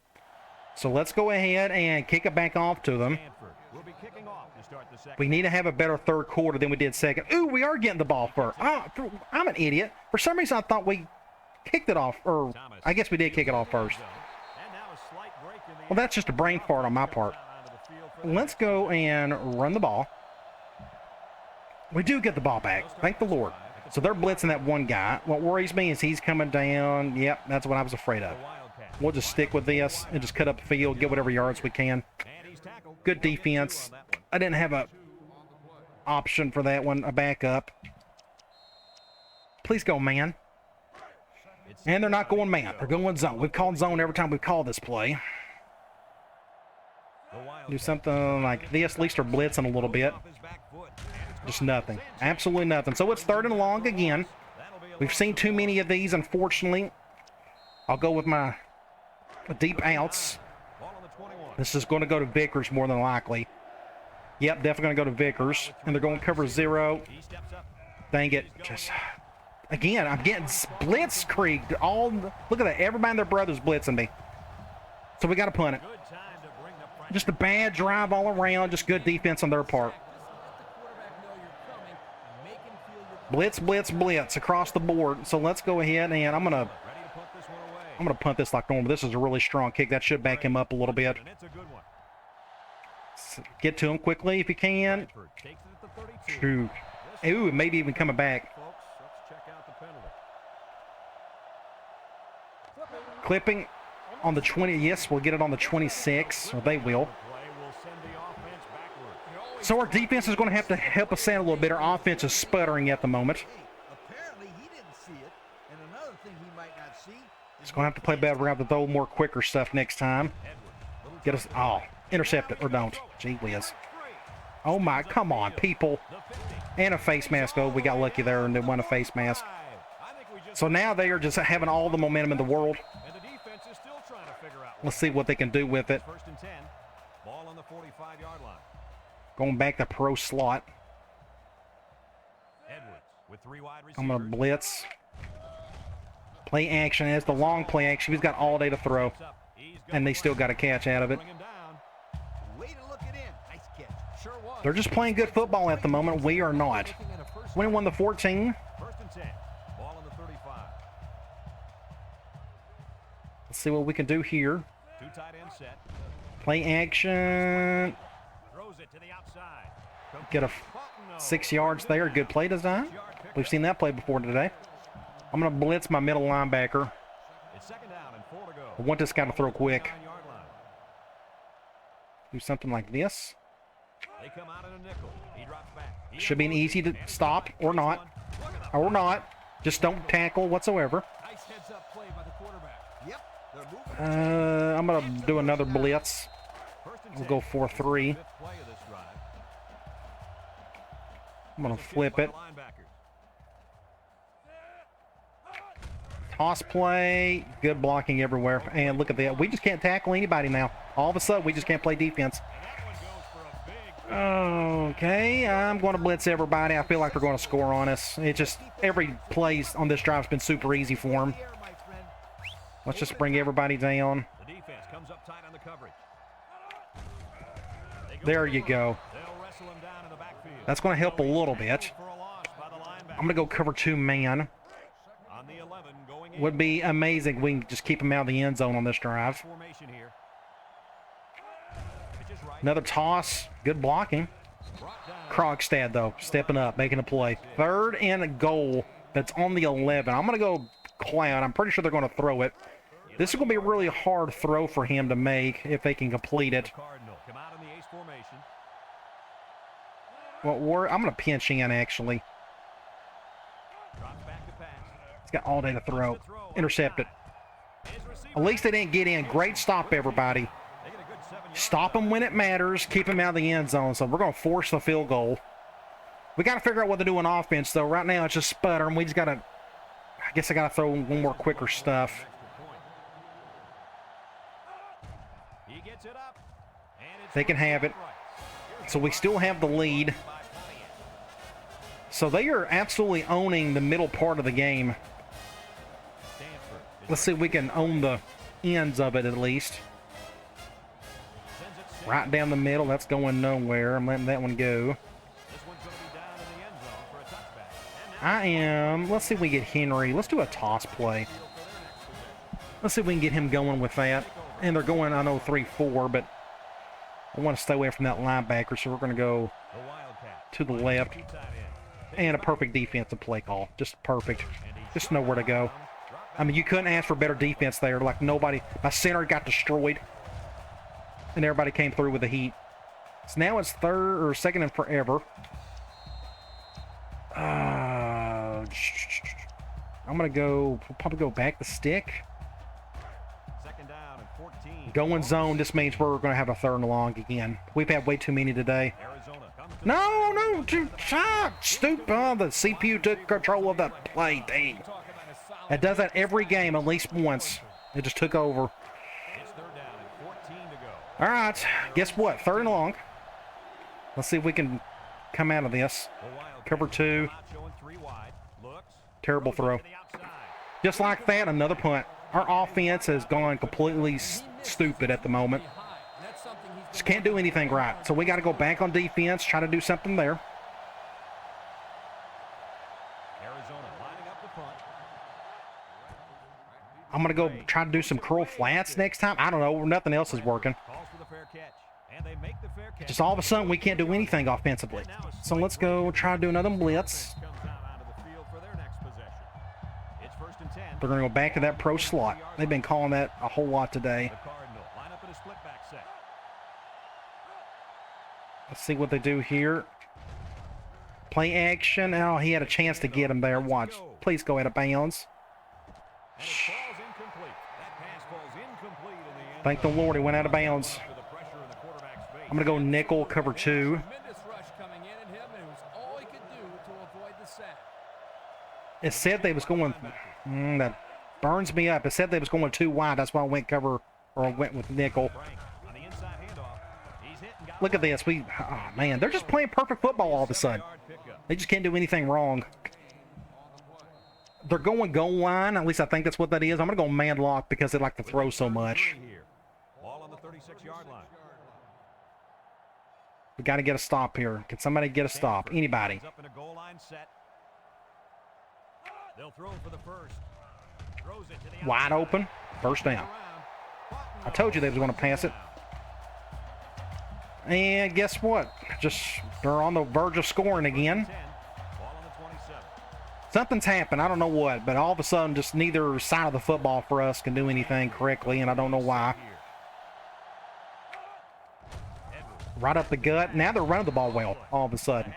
So let's go ahead and kick it back off to them. We need to have a better 3rd quarter than we did 2nd. Ooh, we are getting the ball first. Oh, I'm an idiot. For some reason, I thought we kicked it off. Or I guess we did kick it off first. Well, that's just a brain fart on my part. Let's go and run the ball. We do get the ball back. Thank the Lord. So they're blitzing that one guy. What worries me is he's coming down. Yep, that's what I was afraid of. We'll just stick with this and just cut up the field, get whatever yards we can. Good defense. I didn't have a option for that one, a backup. Please go man. And they're not going man. They're going zone. We've called zone every time we've called this play. Do something like this. At least they're blitzing a little bit. Just nothing. Absolutely nothing. So it's 3rd and long again. We've seen too many of these, unfortunately. I'll go with my deep outs. This is going to go to Vickers more than likely. Yep, definitely going to go to Vickers. And they're going to cover 0. Dang it. Just again, I'm getting blitzkrieged. Look at that. Everybody and their brother's blitzing me. So we got to punt it. Just a bad drive all around. Just good defense on their part. Blitz, blitz, blitz across the board. So let's go ahead and I'm gonna punt this like normal. This is a really strong kick. That should back him up a little bit. Get to him quickly if you can. Shoot. Ooh, maybe even coming back. Clipping on the 20. Yes, we'll get it on the 26, or they will. So our defense is going to have to help us out a little bit. Our offense is sputtering at the moment. It's going to have to play better. We're going to have to throw more quicker stuff next time. Get us. Oh, intercept it or don't. Gee whiz. Oh my, come on, people. And a face mask. Oh, we got lucky there and they won a face mask. So now they are just having all the momentum in the world. Let's see what they can do with it. Going back to pro slot. I'm going to blitz. Play action. As the long play action. He's got all day to throw. And they still got a catch out of it. They're just playing good football at the moment. We are not. 21-14. Let's see what we can do here. Play action. Get a 6 yards there. Good play design. We've seen that play before today. I'm going to blitz my middle linebacker. I want this guy to throw quick. Do something like this. Should be an easy to stop or not. Or not. Just don't tackle whatsoever. I'm going to do another blitz. We'll go 4-3. I'm going to flip it. Toss play. Good blocking everywhere. And look at that. We just can't tackle anybody now. All of a sudden, we just can't play defense. Okay, I'm going to blitz everybody. I feel like they're going to score on us. It just, every play on this drive has been super easy for them. Let's just bring everybody down. There you go. That's going to help a little bit. I'm going to go cover 2 man. Would be amazing if we can just keep him out of the end zone on this drive. Another toss. Good blocking. Krogstad, though, stepping up, making a play. 3rd and a goal. That's on the 11. I'm going to go Clown. I'm pretty sure they're going to throw it. This is going to be a really hard throw for him to make if they can complete it. Well, I'm going to pinch in, actually. He's got all day to throw. Intercept it. At least they didn't get in. Great stop, everybody. Stop them when it matters. Keep them out of the end zone. So we're going to force the field goal. We got to figure out what to do on offense, though. Right now, it's just sputtering. We just got to... I guess I got to throw one more quicker stuff. They can have it. So we still have the lead. So they are absolutely owning the middle part of the game. Let's see if we can own the ends of it at least. Right down the middle. That's going nowhere. I'm letting that one go. Let's see if we get Henry. Let's do a toss play. Let's see if we can get him going with that. And they're going, I know, 3-4, but I want to stay away from that linebacker, so we're going to go to the left. And a perfect defensive play call. Just perfect. Just know where to go. I mean, you couldn't ask for better defense there. Like, nobody... My center got destroyed. And everybody came through with the heat. So now it's 2nd and forever. I'm going to go... We'll probably go back the stick. Going zone. This means we're going to have a 3rd and long again. We've had way too many today. No, stupid. The CPU took control of the play. Dang. It does that every game at least once. It just took over. All right. Guess what? 3rd and long. Let's see if we can come out of this. Cover 2. Terrible throw. Just like that, another punt. Our offense has gone completely stupid at the moment. Just can't do anything right. So we got to go back on defense, try to do something there. I'm going to go try to do some curl flats next time. I don't know. Nothing else is working.
Calls for the fair catch, and they make the fair catch.
Just all of a sudden, we can't do anything offensively. So let's go try to do another blitz.
Comes out onto the field for their next possession. It's 1st and 10.
They're going to go back to that pro slot. They've been calling that a whole lot today.
The Cardinal line up in a split back set.
Let's see what they do here. Play action. Oh, he had a chance to get him there. Watch. Please go out of bounds.
And it falls incomplete. That pass falls incomplete in the end.
Thank the Lord, he went out of bounds.
To the pressure in the quarterback's face.
I'm going to go nickel, cover 2.
Tremendous rush coming in at him, and it was all he could do to avoid the sack.
It said they was going... that burns me up. It said they was going 2 wide. That's why I went cover, or I went with nickel.
On the inside handoff. He's hit and got
Look at this. Oh, man, they're just playing perfect football all of a sudden. They just can't do anything wrong. They're going goal line. At least I think that's what that is. I'm going to go man lock because they like to throw so much.
Ball on the 36-yard line.
We got to get a stop here. Can somebody get a stop? Anybody?
Up in a goal line set. They'll throw for the first. Throws it to the
Wide open. First down. I told you they was going to pass it. And guess what? Just they're on the verge of scoring again.
Ball on the 27.
Something's happened. I don't know what, but all of a sudden, just neither side of the football for us can do anything correctly, and I don't know why. Right up the gut. Now they're running the ball well. All of a sudden.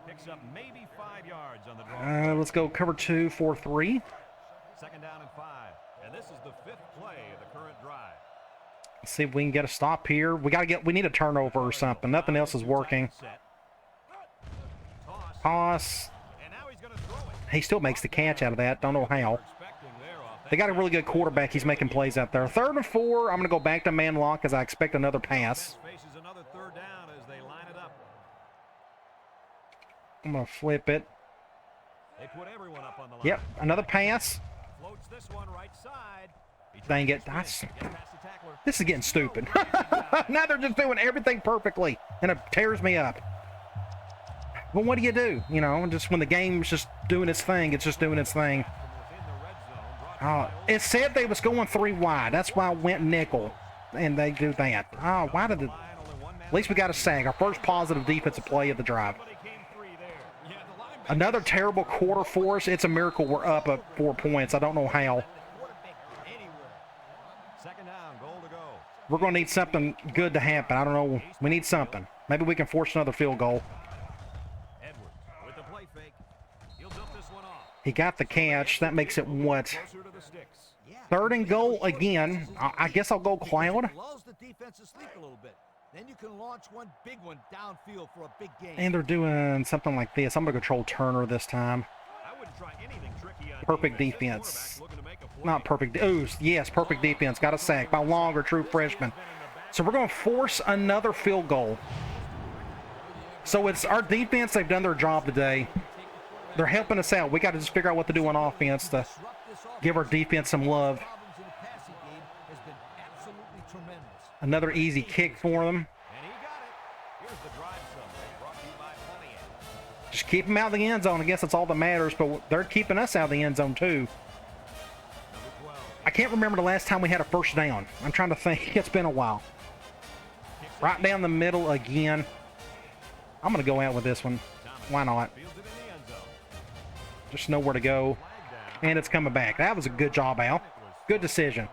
Picks up maybe 5 yards on the draw.
Let's go cover 2, 4, 3.
2nd down and 5. And this is the 5th play of the current drive.
Let's see if we can get a stop here. We need a turnover or something. Nothing else is working. Toss.
And now he's going to throw it.
He still makes the catch out of that. Don't know how. They got a really good quarterback. He's making plays out there. 3rd and 4. I'm going to go back to man lock as I expect another pass.
Faces another 3rd down as they line it up.
I'm going to flip it.
They put everyone up on the line.
Yep, another pass.
Floats this one right side.
Dang it. This is getting stupid. Now they're just doing everything perfectly, and it tears me up. But what do you do? You know, just when the game's just doing its thing, it's just doing its thing. It said they was going 3 wide. That's why I went nickel, and they do that. Oh, why did it? At least we got a sack. Our first positive defensive play of the drive. Another terrible quarter for us. It's a miracle we're up at 4 points. I don't know how. We're going to need something good to happen. I don't know. We need something. Maybe we can force another field goal. He got the catch. That makes it what? 3rd and goal again. I guess I'll go cloud.
Then you can launch one big one downfield for a big game.
And they're doing something like this. I'm going to control Turner this time. Perfect defense. Not perfect. Oh, yes, perfect defense. Got a sack by Long, or true freshman. So we're going to force another field goal. So it's our defense. They've done their job today. They're helping us out. We got to just figure out what to do on offense to give our defense some love. Another easy kick for them. Just keep them out of the end zone. I guess that's all that matters, but they're keeping us out of the end zone too. I can't remember the last time we had a first down. I'm trying to think. It's been a while. Right down the middle again. I'm going to go out with this one. Why not? Just know where to go. And it's coming back. That was a good job, Al. Good decision.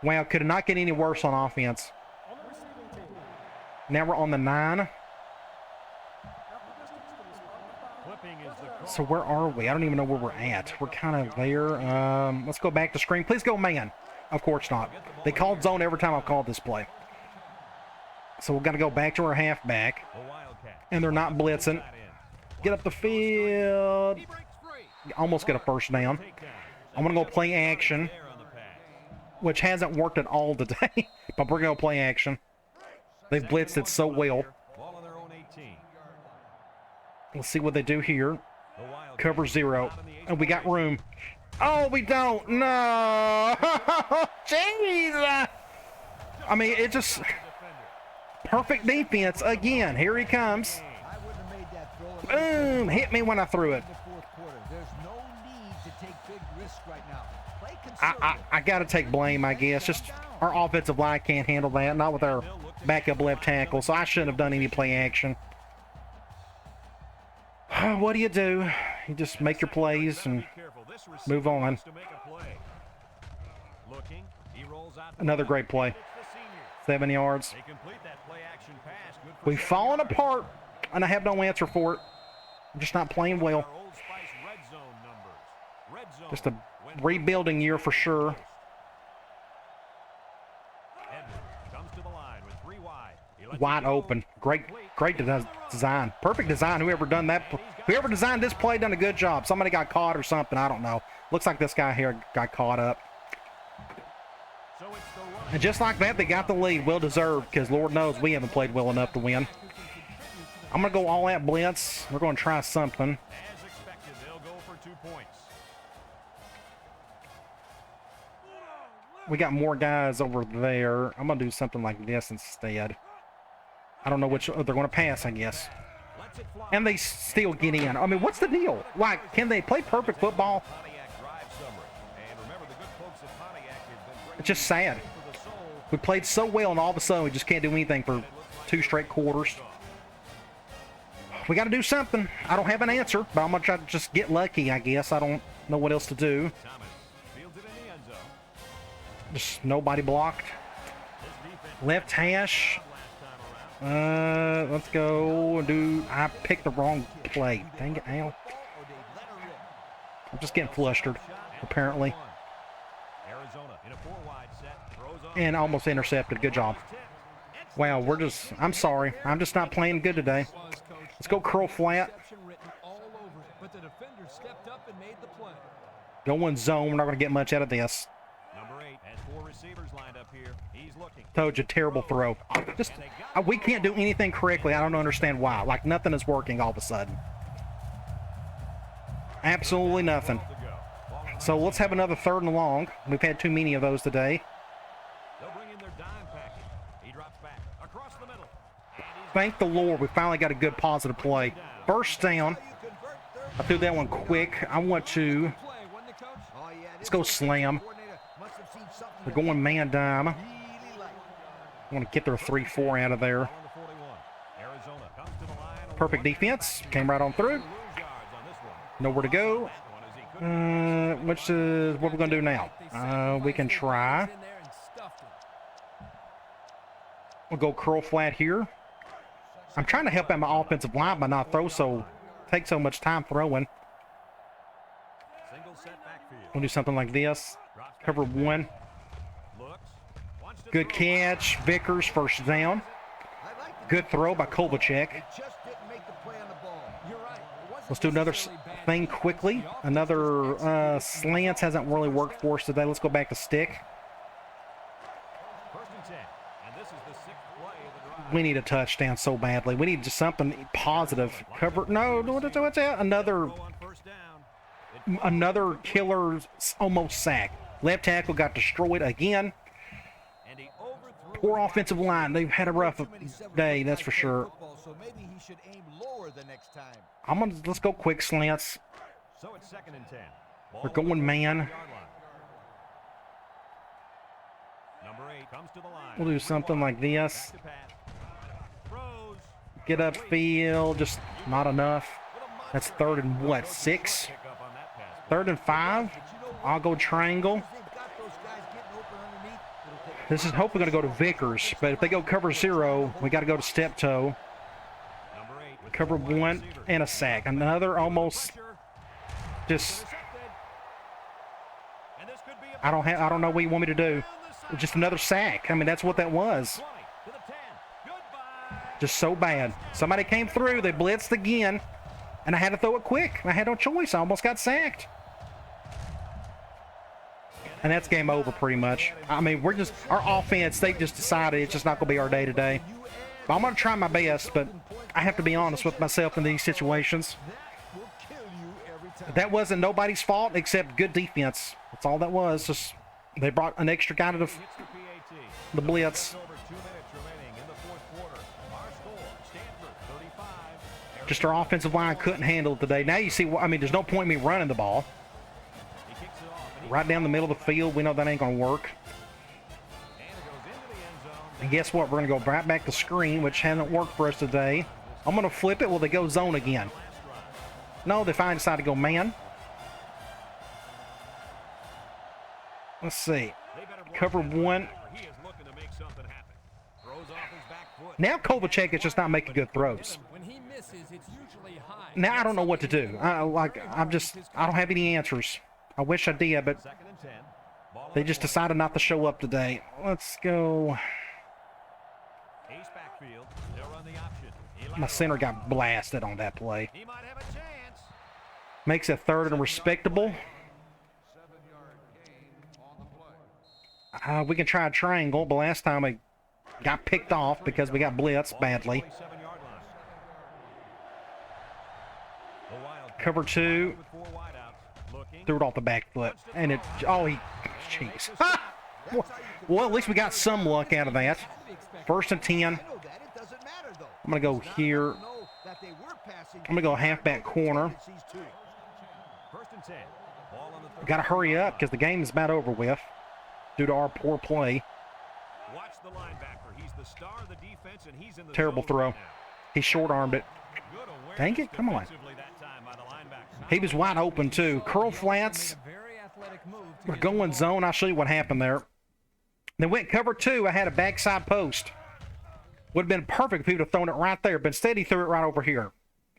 Wow, could it not get any worse on offense? Now we're on the 9. So where are we? I don't even know where we're at. We're kind of there. Let's go back to screen. Please go man. Of course not. They called zone every time I've called this play. So we've got to go back to our halfback. And they're not blitzing. Get up the field. Almost get a first down. I'm going to go play action, which hasn't worked at all today. But we're going to play action. They've blitzed it so well. Let's see what they do here. Cover 0. And we got room. Oh, we don't. No. Jeez. I mean, it just... Perfect defense again. Here he comes. Boom. Hit me when I threw it.
There's no need to take big risks right now. Play
I got to take blame, I guess. Just our offensive line can't handle that, not with our backup left tackle, so I shouldn't have done any play action. What do? You just make your plays and move on. Another great play. 7 yards. We've fallen apart, and I have no answer for it. I'm just not playing well. Just a rebuilding year for sure. Wide open. Great design. Perfect design. Whoever designed this play done a good job. Somebody got caught or something. I don't know. Looks like this guy here got caught up. And just like that, they got the lead. Well deserved, because Lord knows we haven't played well enough to win. I'm going to go all out blitz. We're going to try something.
As expected, they'll go for 2 points.
We got more guys over there. I'm going to do something like this instead. I don't know which. Oh, they're going to pass, I guess. And they still get in. I mean, what's the deal? Like, can they play perfect football? It's just sad. We played so well, and all of a sudden we just can't do anything for 2 straight quarters. We got to do something. I don't have an answer, but I'm going to try to just get lucky, I guess. I don't know what else to do. Just nobody blocked. Left hash. Let's go. I picked the wrong play. Dang it, Al. I'm just getting flustered, apparently. And almost intercepted. Good job. Wow, I'm sorry. I'm just not playing good today. Let's go curl flat. Going zone. We're not going to get much out of this. Told you, terrible throw. We can't do anything correctly. I don't understand why. Like, nothing is working all of a sudden. Absolutely nothing. So let's have another 3rd and long. We've had too many of those today. Thank the Lord, we finally got a good positive play. First down. I threw that one quick. I want to. Let's go slam. They're going man dime. I want to get their 3-4 out of there. Perfect defense. Came right on through. Nowhere to go. Which is what we're going to do now. We can try. We'll go curl flat here. I'm trying to help out my offensive line by not take so much time throwing. We'll do something like this. Cover 1. Good catch. Vickers, first down. Good throw by Kovalchek. Let's do another thing quickly. Another slants hasn't really worked for us today. Let's go back to stick. We need a touchdown so badly. We need just something positive. Cover. No, what's that? Another killer almost sack. Left tackle got destroyed again. Poor offensive line. They've had a rough day, that's for sure. Let's go quick slants. We're going man. We'll do something like this. Get upfield, just not enough. That's 3rd and what, 6? 3rd and 5. I'll go triangle. This is hopefully going to go to Vickers, but if they go cover 0, we got to go to step toe. Cover 1 and a sack. Another almost just. I don't know what you want me to do. Just another sack. I mean, that's what that was. Just so bad. Somebody came through. They blitzed again, and I had to throw it quick. I had no choice. I almost got sacked. And that's game over pretty much. I mean, our offense, they just decided it's just not going to be our day today. But I'm going to try my best, but I have to be honest with myself in these situations. That wasn't nobody's fault except good defense. That's all that was. Just they brought an extra guy to the blitz. Just our offensive line couldn't handle it today. Now you see, I mean, there's no point in me running the ball. right down the middle of the field. We know that ain't going to work. And guess what? We're going to go right back to screen, which hasn't worked for us today. I'm going to flip it. Will they go zone again? No, they finally decided to go man. Let's see. Cover one. Now Kovalchuk is just not making good throws. Now I don't know what to do. I don't have any answers. I wish I did, but they just decided not to show up today. Let's go. My center got blasted on that play. Makes it third and respectable. We can try a triangle, but last time we got picked off because we got blitzed badly. Cover two. Threw it off the back foot. And it, oh, he, jeez. Well, at least we got some luck out of that. 1st and 10. I'm going to go here. I'm going to go halfback corner. Got to hurry up because the game is about over with due to our poor play. Terrible throw. He short-armed it. Dang it, come on. He was wide open too. Curl flats. We're going zone. I'll show you what happened there. They went cover two. I had a backside post. Would have been perfect if he would have thrown it right there, but instead he threw it right over here.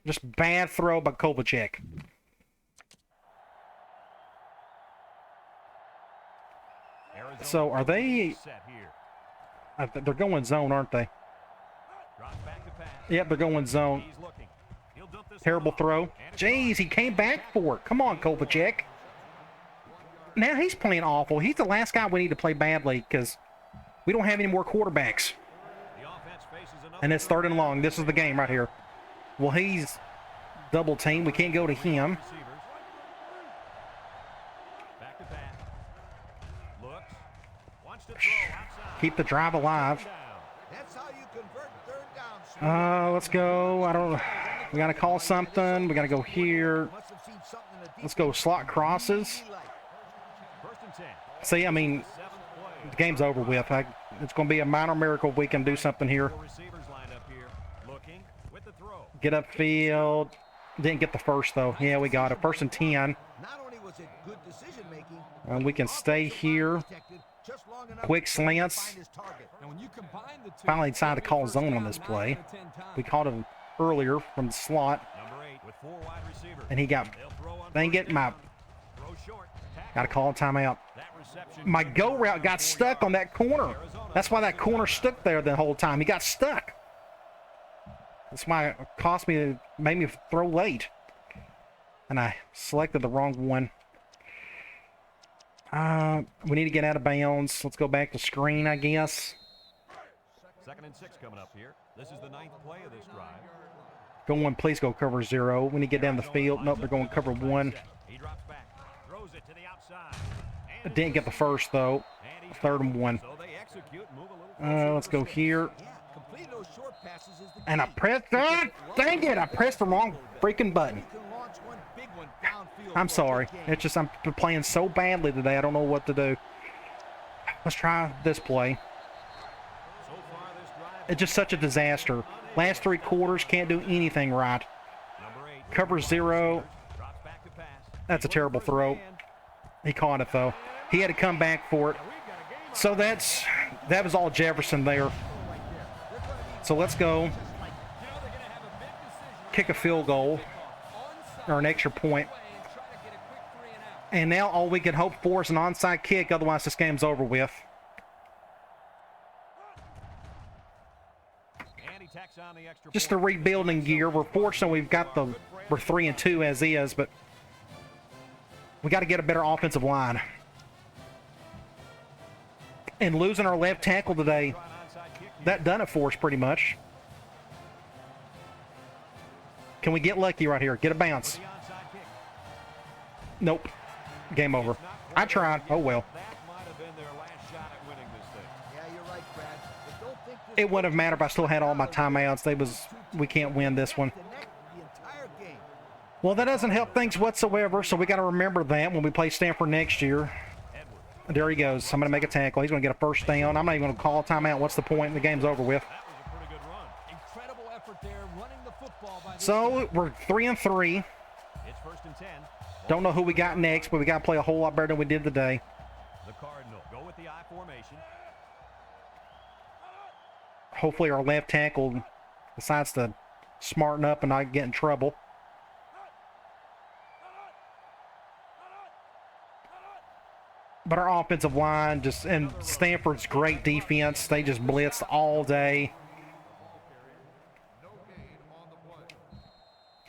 Just bad throw by Kovalchuk. So are they... they're going zone, aren't they? Yep, they're going zone. Terrible throw. Jeez, he came back for it. Come on, Kovalchuk. Now he's playing awful. He's the last guy we need to play badly because we don't have any more quarterbacks. And it's 3rd and long. This is the game right here. Well, he's double teamed. We can't go to him. Keep the drive alive. Let's go. I don't. We got to call something. We got to go here. Let's go slot crosses. See, I mean, the game's over with. It's going to be a minor miracle if we can do something here. Get upfield. Didn't get the first, though. Yeah, we got it. 1st and 10. And we can stay here. Quick slants. Finally decided to call zone on this play. We called him earlier from the slot. And he got, dang it, got to call a timeout. My go route got stuck on that corner. That's why that corner stuck there the whole time. He got stuck. That's why it cost me, made me throw late. And I selected the wrong one. We need to get out of bounds. Let's go back to screen, I guess.
2nd and 6 coming up here. This is the 9th play of this drive.
Go one, please go cover 0. We need to get down the field. Nope, they're going cover 1.
He drops back, throws it to the outside.
I didn't get the first, though. 3rd and 1. Let's go here. And I pressed that. Dang it, I pressed the wrong freaking button. I'm sorry. It's just I'm playing so badly today. I don't know what to do. Let's try this play. It's just such a disaster. Last 3 quarters, can't do anything right. Cover 0. That's a terrible throw. He caught it, though. He had to come back for it. So that was all Jefferson there. So let's go. Kick a field goal. Or an extra point. And now all we can hope for is an onside kick. Otherwise, this game's over with. Just a rebuilding gear. We're fortunate we're 3-2 as is, but we got to get a better offensive line. And losing our left tackle today, that done it for us pretty much. Can we get lucky right here? Get a bounce. Nope. Game over. I tried. Oh well. It wouldn't have mattered if I still had all my timeouts. We can't win this one. Well, that doesn't help things whatsoever, so we got to remember that when we play Stanford next year. There he goes. I'm going to make a tackle. He's going to get a first down. I'm not even going to call a timeout. What's the point? The game's over with.
That was a pretty good run.
Incredible effort there, running the football by this
So
guy.
we're 3-3.
It's 1st and 10.
Don't know who we got next, but we got to play a whole lot better than we did today.
The Cardinal go with the I formation.
Hopefully our left tackle decides to smarten up and not get in trouble. But our offensive line and Stanford's great defense, they just blitzed all day.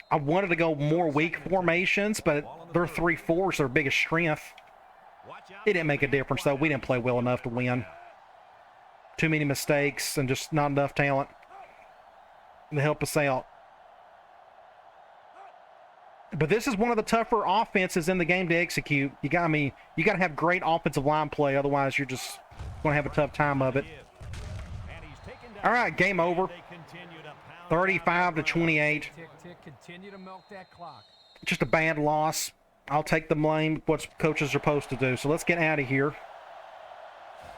I wanted to go more weak formations, but their 3-4 is their biggest strength. It didn't make a difference, though. We didn't play well enough to win. Too many mistakes and just not enough talent to help us out. But this is one of the tougher offenses in the game to execute. You got to have great offensive line play, otherwise you're just going to have a tough time of it. All right, game over. 35-28.
Tick, tick, continue to milk that clock.
Just a bad loss. I'll take the blame. What coaches are supposed to do. So let's get out of here.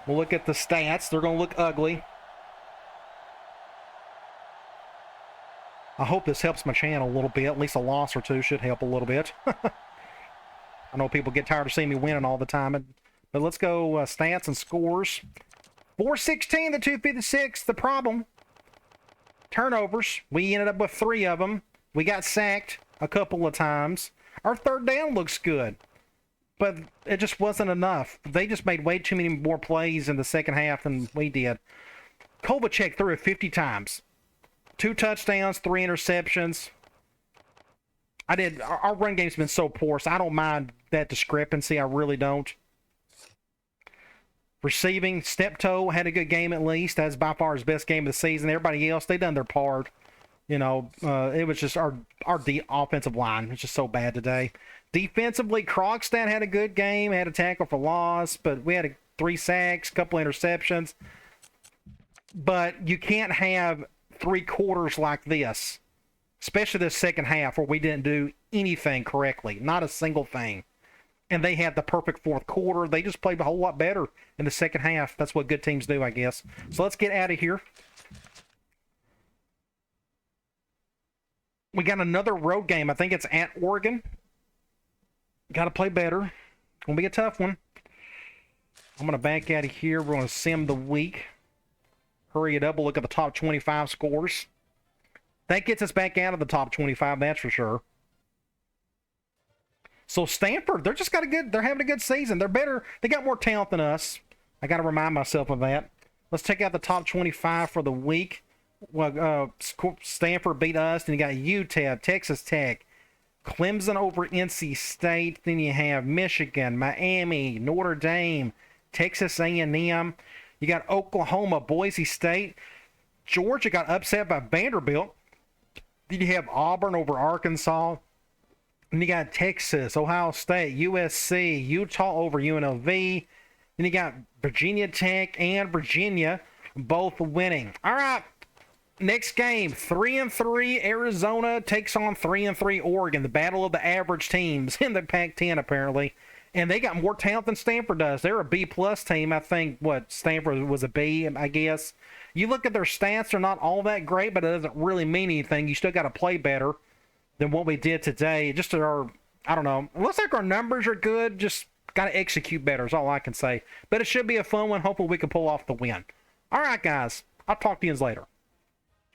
We'll look at the stats. They're going to look ugly. I hope this helps my channel a little bit. At least a loss or two should help a little bit. I know people get tired of seeing me winning all the time. But let's go stats and scores. 416 to 256. The problem. Turnovers. We ended up with 3 of them. We got sacked a couple of times. Our third down looks good. But it just wasn't enough. They just made way too many more plays in the second half than we did. Kovacic threw it 50 times. 2 touchdowns, 3 interceptions. Our run game's been so poor, so I don't mind that discrepancy. I really don't. Receiving, Steptoe had a good game at least. That's by far his best game of the season. Everybody else, they done their part. You know, it was just our offensive line. It's just so bad today. Defensively, Krogstad had a good game, had a tackle for loss, but we had 3 sacks, couple interceptions. But you can't have 3 quarters like this, especially the second half where we didn't do anything correctly, not a single thing. And they had the perfect fourth quarter. They just played a whole lot better in the second half. That's what good teams do, I guess. So let's get out of here. We got another road game. I think it's at Oregon. Got to play better. Gonna be a tough one. I'm gonna back out of here. We're gonna sim the week. Hurry it up. We'll look at the top 25 scores. That gets us back out of the top 25, that's for sure. So Stanford, they're having a good season. They're better. They got more talent than us. I got to remind myself of that. Let's check out the top 25 for the week. Well, Stanford beat us. Then you got UTEP, Texas Tech, Clemson over NC State. Then you have Michigan, Miami, Notre Dame, Texas A&M. You got Oklahoma, Boise State. Georgia got upset by Vanderbilt. Then you have Auburn over Arkansas. And you got Texas, Ohio State, USC, Utah over UNLV. Then you got Virginia Tech and Virginia both winning. All right, next game, 3-3 Arizona takes on 3-3 Oregon. The battle of the average teams in the Pac-10 apparently. And they got more talent than Stanford does. They're a B-plus team. I think, Stanford was a B, I guess. You look at their stats, they're not all that great, but it doesn't really mean anything. You still got to play better than what we did today. Just I don't know. It looks like our numbers are good. Just got to execute better is all I can say. But it should be a fun one. Hopefully we can pull off the win. All right, guys. I'll talk to you later.